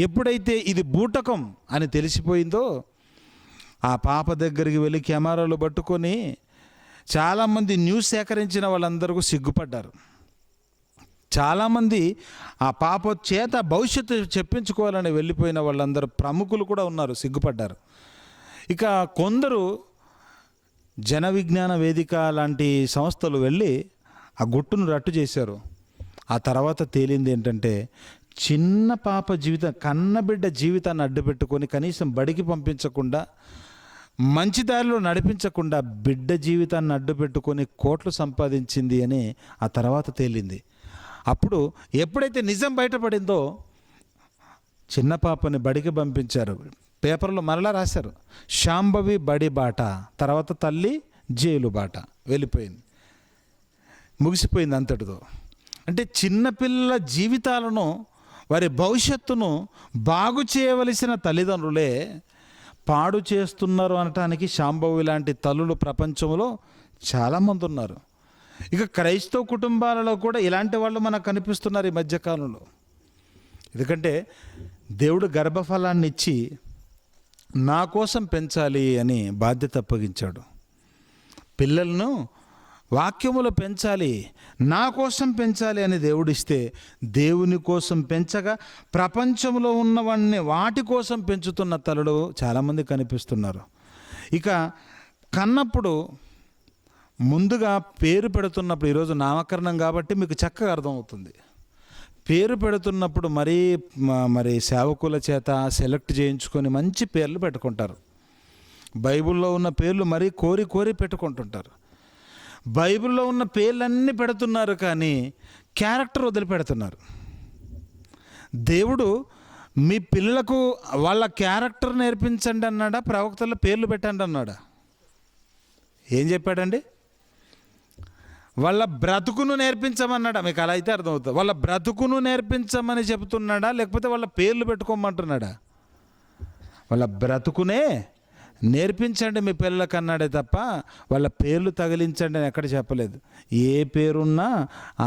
ఎప్పుడైతే ఇది బూటకం అని తెలిసిపోయిందో ఆ పాప దగ్గరికి వెళ్ళి కెమెరాలు పట్టుకొని చాలామంది న్యూస్ సేకరించిన వాళ్ళందరూ సిగ్గుపడ్డారు. చాలామంది ఆ పాప చేత భవిష్యత్తు చెప్పించుకోవాలని వెళ్ళిపోయిన వాళ్ళందరూ ప్రముఖులు కూడా ఉన్నారు, సిగ్గుపడ్డారు. ఇక కొందరు జన విజ్ఞాన వేదిక లాంటి సంస్థలు వెళ్ళి ఆ గుట్టును రట్టు చేశారు. ఆ తర్వాత తేలింది ఏంటంటే, చిన్న పాప జీవితం, కన్నబిడ్డ జీవితాన్ని అడ్డుపెట్టుకొని కనీసం బడికి పంపించకుండా, మంచి దారిలో నడిపించకుండా బిడ్డ జీవితాన్ని అడ్డుపెట్టుకొని కోట్లు సంపాదించింది అని ఆ తర్వాత తేలింది. అప్పుడు ఎప్పుడైతే నిజం బయటపడిందో చిన్న పాపని బడికి పంపించారు. పేపర్లో మరలా రాశారు, శాంభవి బడి బాట, తర్వాత తల్లి జైలు బాట. వెళ్ళిపోయింది, ముగిసిపోయింది అంతటితో. అంటే చిన్నపిల్లల జీవితాలను, వారి భవిష్యత్తును బాగు చేయవలసిన తల్లిదండ్రులే పాడు చేస్తున్నారు అనటానికి శాంభవి లాంటి తల్లులు ప్రపంచంలో చాలామంది ఉన్నారు. ఇక క్రైస్తవ కుటుంబాలలో కూడా ఇలాంటి వాళ్ళు మనకు కనిపిస్తున్నారు ఈ మధ్యకాలంలో. ఎందుకంటే దేవుడు గర్భఫలాన్ని ఇచ్చి నా కోసం పెంచాలి అని బాధ్యత అప్పగించాడు. పిల్లలను వాక్యములో పెంచాలి, నా కోసం పెంచాలి అని దేవుడిస్తే, దేవుని కోసం పెంచగా ప్రపంచంలో ఉన్నవన్నీ వాటి కోసం పెంచుతున్న తల్లులు చాలామంది కనిపిస్తున్నారు. ఇక కన్నప్పుడు ముందుగా పేరు పెడుతున్నప్పుడు, ఈరోజు నామకరణం కాబట్టి మీకు చక్కగా అర్థమవుతుంది. పేరు పెడుతున్నప్పుడు మరి సేవకుల చేత సెలెక్ట్ చేయించుకొని మంచి పేర్లు పెట్టుకుంటారు. బైబిల్లో ఉన్న పేర్లు మరీ కోరి కోరి పెట్టుకుంటుంటారు. బైబిల్లో ఉన్న పేర్లన్నీ పెడుతున్నారు, కానీ క్యారెక్టర్ వదిలిపెడుతున్నారు. దేవుడు మీ పిల్లలకు వాళ్ళ క్యారెక్టర్ నేర్పించండి అన్నాడా, ప్రవక్తల పేర్లు పెట్టండి అన్నాడా? ఏం చెప్పాడండి? వాళ్ళ బ్రతుకును నేర్పించమన్నాడా? మీకు అలా అయితే అర్థమవుతుంది. వాళ్ళ బ్రతుకును నేర్పించమని చెబుతున్నాడా, లేకపోతే వాళ్ళ పేర్లు పెట్టుకోమంటున్నాడా? వాళ్ళ బ్రతుకునే నేర్పించండి మీ పిల్లలకు అన్నాడే తప్ప వాళ్ళ పేర్లు తగిలించండి అని ఎక్కడ చెప్పలేదు. ఏ పేరున్నా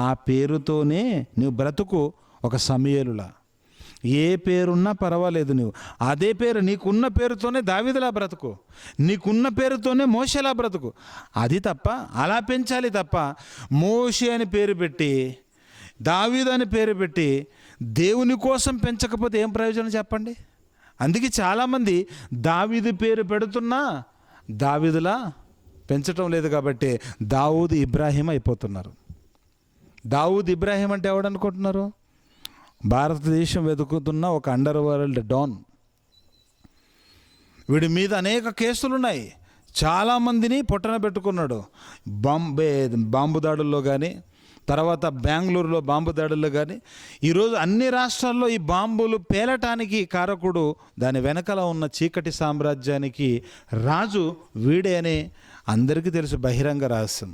ఆ పేరుతోనే నువ్వు బ్రతుకు. ఒక సమూయేలులా ఏ పేరున్నా పర్వాలేదు, నువ్వు అదే పేరు, నీకున్న పేరుతోనే దావీదులా బ్రతుకు, నీకున్న పేరుతోనే మోషేలా బ్రతుకు. అది తప్ప, అలా పెంచాలి తప్ప మోషే అని పేరు పెట్టి, దావీదు అని పేరు పెట్టి దేవుని కోసం పెంచకపోతే ఏం ప్రయోజనం చెప్పండి? అందుకే చాలామంది దావీదు పేరు పెడుతున్నా దావీదులా పెంచటం లేదు కాబట్టి దావూద్ ఇబ్రాహీం అయిపోతున్నారు. దావూద్ ఇబ్రాహీం అంటే ఎవడనుకుంటున్నారు? భారతదేశం వెతుకుతున్న ఒక అండర్ వరల్డ్ డాన్. వీడి మీద అనేక కేసులు ఉన్నాయి, చాలామందిని పొట్టన పెట్టుకున్నాడు. బాంబు దాడుల్లో కానీ, తర్వాత బెంగళూరులో బాంబు దాడుల్లో కానీ, ఈరోజు అన్ని రాష్ట్రాల్లో ఈ బాంబులు పేలటానికి కారకుడు, దాని వెనకాల ఉన్న చీకటి సామ్రాజ్యానికి రాజు వీడే అని అందరికీ తెలుసు, బహిరంగ రహస్యం.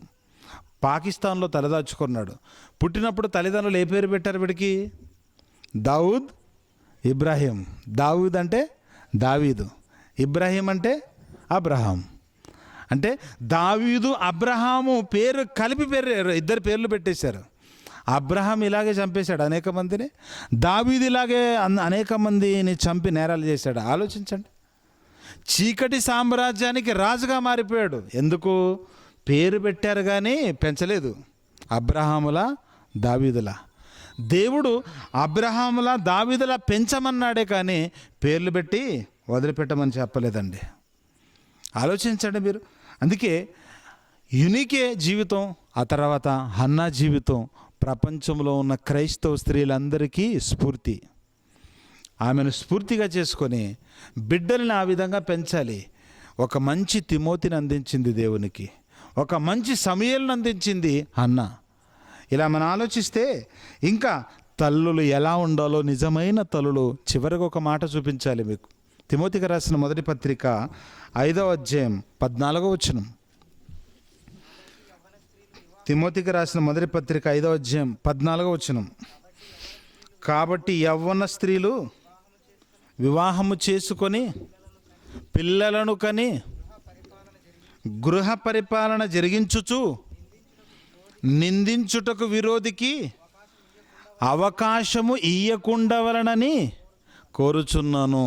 పాకిస్తాన్లో తలదాచుకున్నాడు. పుట్టినప్పుడు తల్లిదండ్రులు ఏ పేరు పెట్టారు వీడికి? దావూద్ ఇబ్రాహీం. దావూద్ అంటే దావీదు, ఇబ్రాహీం అంటే అబ్రహాం. అంటే దావీదు అబ్రహాము పేరు కలిపి ఇద్దరు పేర్లు పెట్టేశారు. అబ్రహాం ఇలాగే చంపేశాడు అనేక మందిని, దావీదు ఇలాగే అనేక మందిని చంపి నేరాలు చేశాడు. ఆలోచించండి. చీకటి సామ్రాజ్యానికి రాజుగా మారిపోయాడు. ఎందుకు? పేరు పెట్టారు కానీ పెంచలేదు. అబ్రహాములా దావీదులా. దేవుడు అబ్రహాములా దావీదులా పెంచమన్నాడే కానీ పేర్లు పెట్టి వదిలిపెట్టమని చెప్పలేదండి. ఆలోచించండి మీరు. అందుకే యునికే జీవితం, ఆ తర్వాత హన్నా జీవితం ప్రపంచంలో ఉన్న క్రైస్తవ స్త్రీలందరికీ స్ఫూర్తి. ఆమెను స్ఫూర్తిగా చేసుకొని బిడ్డల్ని ఆ విధంగా పెంచాలి. ఒక మంచి తిమోతిని అందించింది దేవునికి, ఒక మంచి సమూయేలును అందించింది హన్నా. ఇలా మనం ఆలోచిస్తే ఇంకా తల్లులు ఎలా ఉండాలో, నిజమైన తల్లులు. చివరికి ఒక మాట చూపించాలి మీకు. తిమోతికి రాసిన మొదటి పత్రిక 5వ అధ్యాయం 14వ వచనం. తిమోతికి రాసిన మొదటి పత్రిక 5వ అధ్యాయం 14వ వచనం. కాబట్టి యవ్వన స్త్రీలు వివాహము చేసుకొని పిల్లలను కని గృహ పరిపాలన జరిగించుచు నిందించుటకు విరోధికి అవకాశము ఇయ్యకుండవలనని కోరుచున్నాను.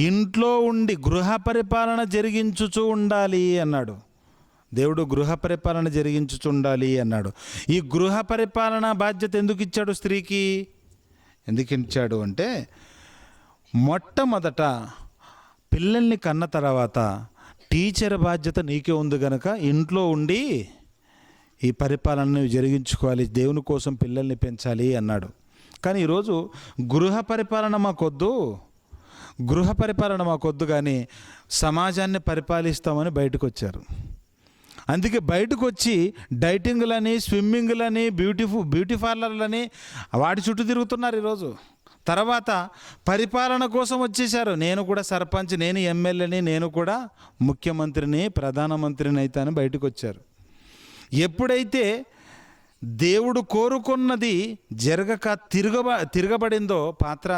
ఇంట్లో ఉండి గృహ పరిపాలన జరిగించుచూ ఉండాలి అన్నాడు. దేవుడు గృహ పరిపాలన జరిగించుచుండాలి అన్నాడు. ఈ గృహ పరిపాలన బాధ్యత ఎందుకు ఇచ్చాడు స్త్రీకి? ఎందుకు ఇచ్చాడు అంటే, మొట్టమొదట పిల్లల్ని కన్న తర్వాత టీచర్ బాధ్యత నీకే ఉంది కనుక ఇంట్లో ఉండి ఈ పరిపాలనను జరిగించుకోవాలి, దేవుని కోసం పిల్లల్ని పెంచాలి అన్నాడు. కానీ ఈరోజు గృహ పరిపాలన మాకొద్దు కానీ సమాజాన్ని పరిపాలిస్తామని బయటకు వచ్చారు. అందుకే బయటకు వచ్చి డైటింగ్లని, స్విమ్మింగ్లని, బ్యూటీ పార్లర్లని వాటి చుట్టూ తిరుగుతున్నారు ఈరోజు. తర్వాత పరిపాలన కోసం వచ్చేసారు. నేను కూడా సర్పంచ్, నేను ఎమ్మెల్యేని, నేను కూడా ముఖ్యమంత్రిని, ప్రధానమంత్రిని అవుతానని బయటకు వచ్చారు. ఎప్పుడైతే దేవుడు కోరుకున్నది జరగక తిరగబడిందో పాత్ర,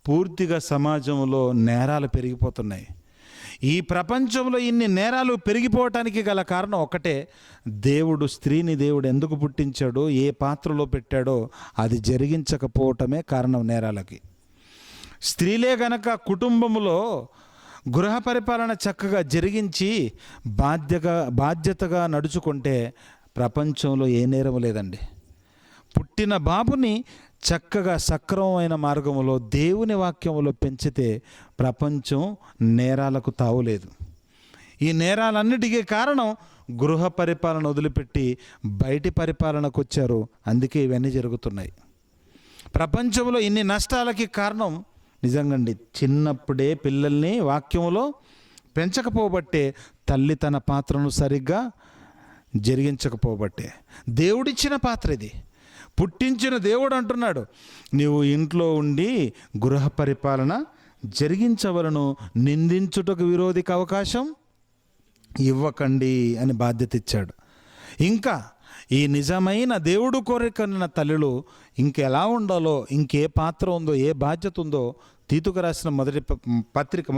పూర్తిగా సమాజంలో నేరాలు పెరిగిపోతున్నాయి. ఈ ప్రపంచంలో ఇన్ని నేరాలు పెరిగిపోవటానికి గల కారణం ఒకటే, స్త్రీని దేవుడు ఎందుకు పుట్టించాడో, ఏ పాత్రలో పెట్టాడో అది జరిగించకపోవటమే కారణం నేరాలకి. స్త్రీలే గనక కుటుంబంలో గృహ పరిపాలన చక్కగా జరిగించి బాధ్యతగా నడుచుకుంటే ప్రపంచంలో ఏ నేరము లేదండి. పుట్టిన బాబుని చక్కగా సక్రమమైన మార్గంలో దేవుని వాక్యంలో పెంచితే ప్రపంచం నేరాలకు తావులేదు. ఈ నేరాలన్నిటికీ కారణం గృహ పరిపాలన వదిలిపెట్టి బయటి పరిపాలనకు వచ్చారు. అందుకే ఇవన్నీ జరుగుతున్నాయి. ప్రపంచంలో ఇన్ని నష్టాలకి కారణం నిజంగండి చిన్నప్పుడే పిల్లల్ని వాక్యంలో పెంచకపోబట్టే, తల్లి తన పాత్రను సరిగ్గా జరిగించకపోబట్టే. దేవుడిచ్చిన పాత్ర ఇది. పుట్టించిన దేవుడు అంటున్నాడు, నీవు ఇంట్లో ఉండి గృహ పరిపాలన జరిగించవలను, నిందించుటకు విరోధికి అవకాశం ఇవ్వకండి అని బాధ్యత ఇచ్చాడు. ఇంకా ఈ నిజమైన దేవుడు కోరికన్న తల్లులు ఇంకెలా ఉండాలో, ఇంకే పాత్ర ఉందో, ఏ బాధ్యత ఉందో తీతుకు రాసిన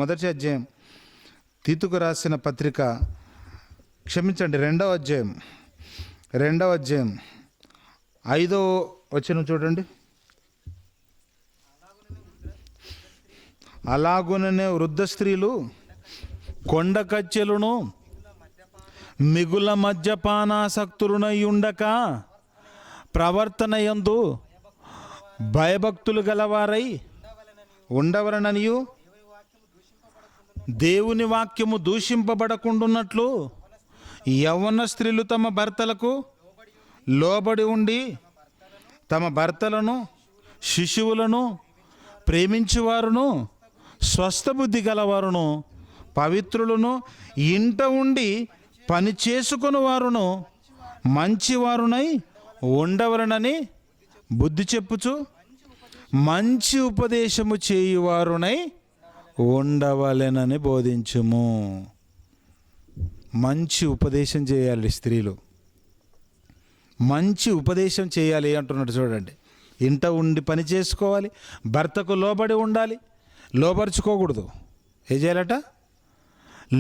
మొదటి అధ్యాయం, తీతుకు రాసిన పత్రిక, క్షమించండి, 2వ అధ్యాయం 5వ వచనం చూడండి. అలాగుననే వృద్ధ స్త్రీలు కొండ కచ్చెలును మిగుల మద్యపానాసక్తులునై ఉండక ప్రవర్తనయందు భయభక్తులు గలవారై ఉండవలననియు, దేవుని వాక్యము దూషింపబడకుండున్నట్లు యవ్వన స్త్రీలు తమ భర్తలకు లోబడి ఉండి తమ భర్తలను, శిశువులను ప్రేమించువారును, స్వస్థబుద్ధి గలవారును, పవిత్రులను, ఇంట ఉండి పని చేసుకుని వారును మంచివారునై ఉండవలనని బుద్ధి చెప్పుచు మంచి ఉపదేశము చేయువారునై ఉండవలెనని బోధించుము. మంచి ఉపదేశం చేయాలి స్త్రీలు, మంచి ఉపదేశం చేయాలి అంటున్నాడు. చూడండి, ఇంట ఉండి పని చేసుకోవాలి, భర్తకు లోబడి ఉండాలి, లోబరుచుకోకూడదు. ఏం చేయాలట?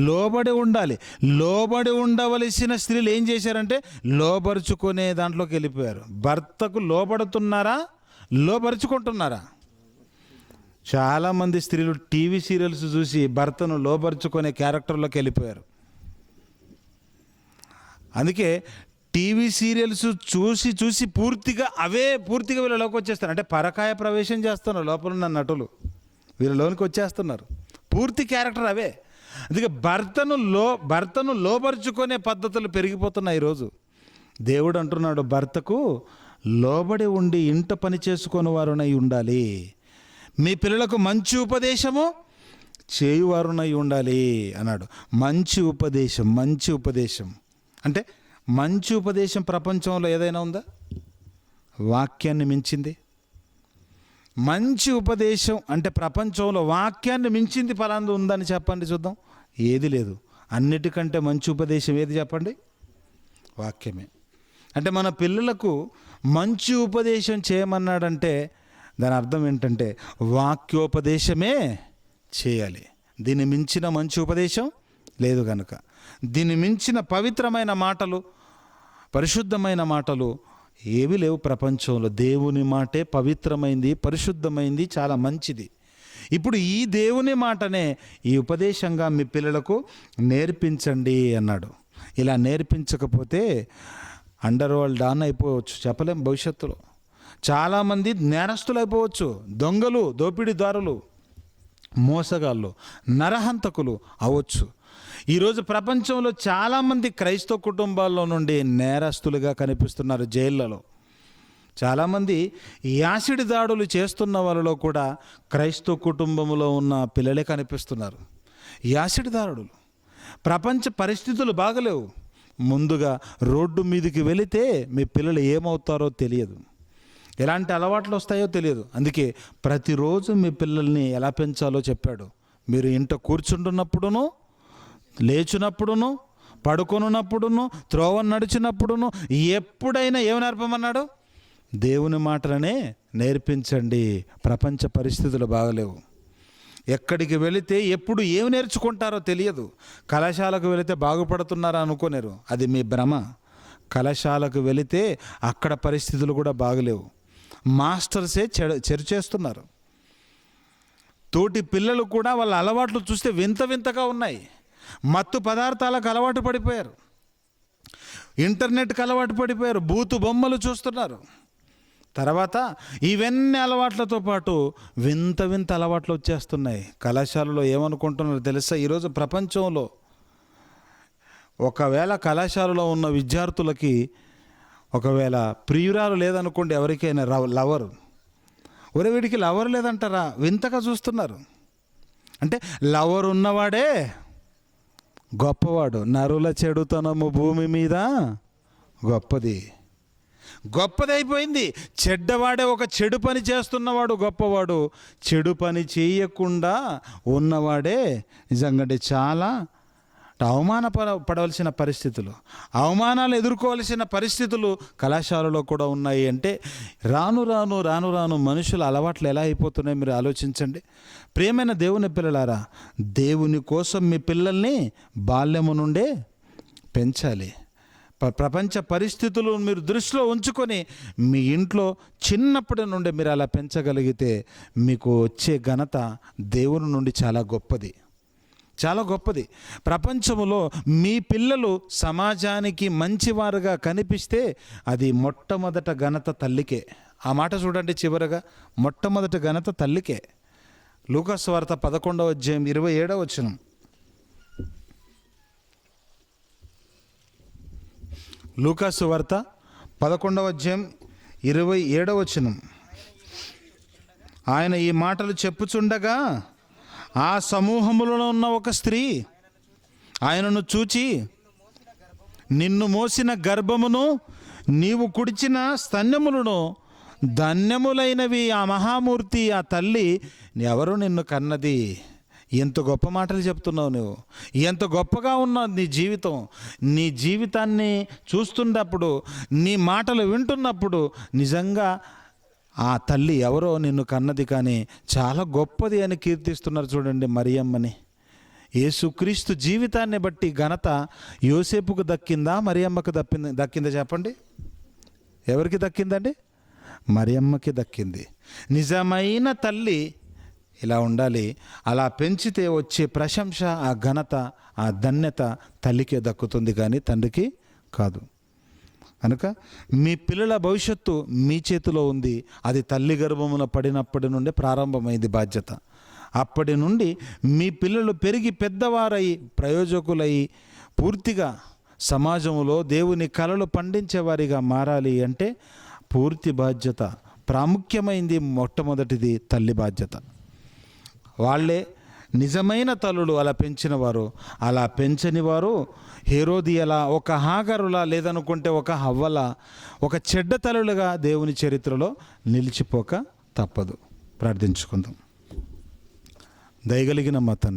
లోబడి ఉండాలి. లోబడి ఉండవలసిన స్త్రీలు ఏం చేశారంటే లోబరుచుకునే దాంట్లోకి వెళ్ళిపోయారు. భర్తకు లోబడుతున్నారా, లోబరుచుకుంటున్నారా? చాలామంది స్త్రీలు టీవీ సీరియల్స్ చూసి భర్తను లోబరుచుకునే క్యారెక్టర్లోకి వెళ్ళిపోయారు. అందుకే టీవీ సీరియల్స్ చూసి పూర్తిగా వీళ్ళలోకి వచ్చేస్తారు. అంటే పరకాయ ప్రవేశం చేస్తున్నారు లోపల ఉన్న నటులు, వీళ్ళలోనికి వచ్చేస్తున్నారు. పూర్తి క్యారెక్టర్ అవే. అందుకే భర్తను లోబరుచుకునే పద్ధతులు పెరిగిపోతున్నాయి ఈరోజు. దేవుడు అంటున్నాడు, భర్తకు లోబడి ఉండి ఇంట పని చేసుకొని వారునై ఉండాలి, మీ పిల్లలకు మంచి ఉపదేశము చేయువారునై ఉండాలి అన్నాడు. మంచి ఉపదేశం అంటే మంచి ఉపదేశం ప్రపంచంలో ఏదైనా ఉందా? వాక్యాన్ని మించింది మంచి ఉపదేశం అంటే ప్రపంచంలో వాక్యాన్ని మించింది ఫలాంది ఉందని చెప్పండి చూద్దాం. ఏది లేదు. అన్నిటికంటే మంచి ఉపదేశం ఏది చెప్పండి? వాక్యమే. అంటే మన పిల్లలకు మంచి ఉపదేశం చేయమన్నాడంటే దాని అర్థం ఏంటంటే వాక్యోపదేశమే చేయాలి. దీన్ని మించిన మంచి ఉపదేశం లేదు కనుక, దీన్ని మించిన పవిత్రమైన మాటలు, పరిశుద్ధమైన మాటలు ఏవి లేవు ప్రపంచంలో. దేవుని మాటే పవిత్రమైంది, పరిశుద్ధమైంది, చాలా మంచిది. ఇప్పుడు ఈ దేవుని మాటనే ఈ ఉపదేశంగా మీ పిల్లలకు నేర్పించండి అన్నాడు. ఇలా నేర్పించకపోతే అండర్ వరల్డ్ డాన్ అయిపోవచ్చు, చెప్పలేం భవిష్యత్తులో. చాలామంది నేరస్తులు అయిపోవచ్చు, దొంగలు, దోపిడీదారులు, మోసగాళ్ళు, నరహంతకులు అవ్వచ్చు. ఈరోజు ప్రపంచంలో చాలామంది క్రైస్తవ కుటుంబాల్లో నుండి నేరస్తులుగా కనిపిస్తున్నారు జైళ్ళలో. చాలామంది యాసిడ్ దాడులు చేస్తున్న వాళ్ళలో కూడా క్రైస్తవ కుటుంబంలో ఉన్న పిల్లలే కనిపిస్తున్నారు. యాసిడ్ దాడులు. ప్రపంచ పరిస్థితులు బాగలేవు. ముందుగా రోడ్డు మీదకి వెళితే మీ పిల్లలు ఏమవుతారో తెలియదు, ఎలాంటి అలవాట్లు వస్తాయో తెలియదు. అందుకే ప్రతిరోజు మీ పిల్లల్ని ఎలా పెంచాలో చెప్పాడు. మీరు ఇంట కూర్చుంటున్నప్పుడును, లేచినప్పుడును, పడుకొనున్నప్పుడును, త్రోవ నడిచినప్పుడును, ఎప్పుడైనా ఏమి నేర్పమన్నాడు? దేవుని మాటలనే నేర్పించండి. ప్రపంచ పరిస్థితులు బాగలేవు. ఎక్కడికి వెళితే ఎప్పుడు ఏమి నేర్చుకుంటారో తెలియదు. కళాశాలకు వెళితే బాగుపడుతున్నారా అనుకోలేరు, అది మీ భ్రమ. కళాశాలకు వెళితే అక్కడ పరిస్థితులు కూడా బాగలేవు. మాస్టర్సే చెడు చేస్తున్నారు. తోటి పిల్లలు కూడా వాళ్ళ అలవాట్లు చూస్తే వింత వింతగా ఉన్నాయి. మత్తు పదార్థాలకు అలవాటు పడిపోయారు, ఇంటర్నెట్కి అలవాటు పడిపోయారు, బూతు బొమ్మలు చూస్తున్నారు. తర్వాత ఇవన్నీ అలవాట్లతో పాటు వింత వింత అలవాట్లు వచ్చేస్తున్నాయి. కళాశాలలో ఏమనుకుంటున్నారు తెలుసా? ఈరోజు ప్రపంచంలో ఒకవేళ కళాశాలలో ఉన్న విద్యార్థులకి ఒకవేళ ప్రియురాలు లేదనుకోండి, ఎవరికైనా లవర్, ఒరే వీడికి లవర్ లేదంటారా, వింతగా చూస్తున్నారు. అంటే లవర్ ఉన్నవాడే గొప్పవాడు. నరుల చెడుతనము భూమి మీద గొప్పదైపోయింది. చెడ్డవాడే ఒక చెడు పని చేస్తున్నవాడు గొప్పవాడు. చెడు పని చేయకుండా ఉన్నవాడే నిజంగా చాలా అవమానపడవలసిన పరిస్థితులు, అవమానాలు ఎదుర్కోవాల్సిన పరిస్థితులు కళాశాలలో కూడా ఉన్నాయి. అంటే రాను రాను మనుషుల అలవాట్లు ఎలా అయిపోతున్నాయి మీరు ఆలోచించండి. ప్రియమైన దేవుని పిల్లలారా, దేవుని కోసం మీ పిల్లల్ని బాల్యము నుండే పెంచాలి. ప్రపంచ పరిస్థితులు మీరు దృష్టిలో ఉంచుకొని మీ ఇంట్లో చిన్నప్పటి నుండి మీరు అలా పెంచగలిగితే మీకు వచ్చే ఘనత దేవుని నుండి చాలా గొప్పది. ప్రపంచంలో మీ పిల్లలు సమాజానికి మంచివారుగా కనిపిస్తే అది మొట్టమొదట ఘనత తల్లికే. ఆ మాట చూడండి చివరగా, మొట్టమొదట ఘనత తల్లికే. లూకాసు వార్త 11వ అధ్యాయం 27వ వచనం. లూకాసు వార్త 11వ అధ్యాయం 27వ వచనం. ఆయన ఈ మాటలు చెప్పుచుండగా ఆ సమూహములో ఉన్న ఒక స్త్రీ ఆయనను చూచి, నిన్ను మోసిన గర్భమును నీవు కుడిచిన స్తన్యములను ధన్యములైనవి ఆ మహామూర్తి ఆ తల్లి ఎవరు నిన్ను కన్నది. ఎంత గొప్ప మాటలు చెప్తున్నావు నువ్వు, ఎంత గొప్పగా ఉన్నావు నీ జీవితం. నీ జీవితాన్ని చూస్తున్నప్పుడు, నీ మాటలు వింటున్నప్పుడు నిజంగా ఆ తల్లి ఎవరో నిన్ను కన్నది కానీ చాలా గొప్పది అని కీర్తిస్తున్నారు. చూడండి మరియమ్మని. యేసుక్రీస్తు జీవితాన్ని బట్టి ఘనత యోసేపుకు దక్కిందా, మరియమ్మకు దక్కిందా చెప్పండి? ఎవరికి దక్కిందండి? మరియమ్మకి దక్కింది. నిజమైన తల్లి ఇలా ఉండాలి. అలా పెంచితే వచ్చే ప్రశంస, ఆ ఘనత, ఆ ధన్యత తల్లికే దక్కుతుంది కానీ తండ్రికి కాదు. కనుక మీ పిల్లల భవిష్యత్తు మీ చేతిలో ఉంది. అది తల్లి గర్భమున పడినప్పటి నుండి ప్రారంభమైంది బాధ్యత. అప్పటి నుండి మీ పిల్లలు పెరిగి పెద్దవారై ప్రయోజకులై పూర్తిగా సమాజంలో దేవుని కలలు పండించేవారిగా మారాలి అంటే పూర్తి బాధ్యత, ప్రాముఖ్యమైంది మొట్టమొదటిది తల్లి బాధ్యత. వాళ్ళే నిజమైన తల్లులు. అలా పెంచిన వారు, అలా పెంచని వారు హేరోదియలా, ఒక హాగరులా, లేదనుకుంటే ఒక హవ్వలా, ఒక చెడ్డ తల్లులుగా దేవుని చరిత్రలో నిలిచిపోక తప్పదు. ప్రార్థించుకుందాం. దయగలిగిన మా తండ్రి,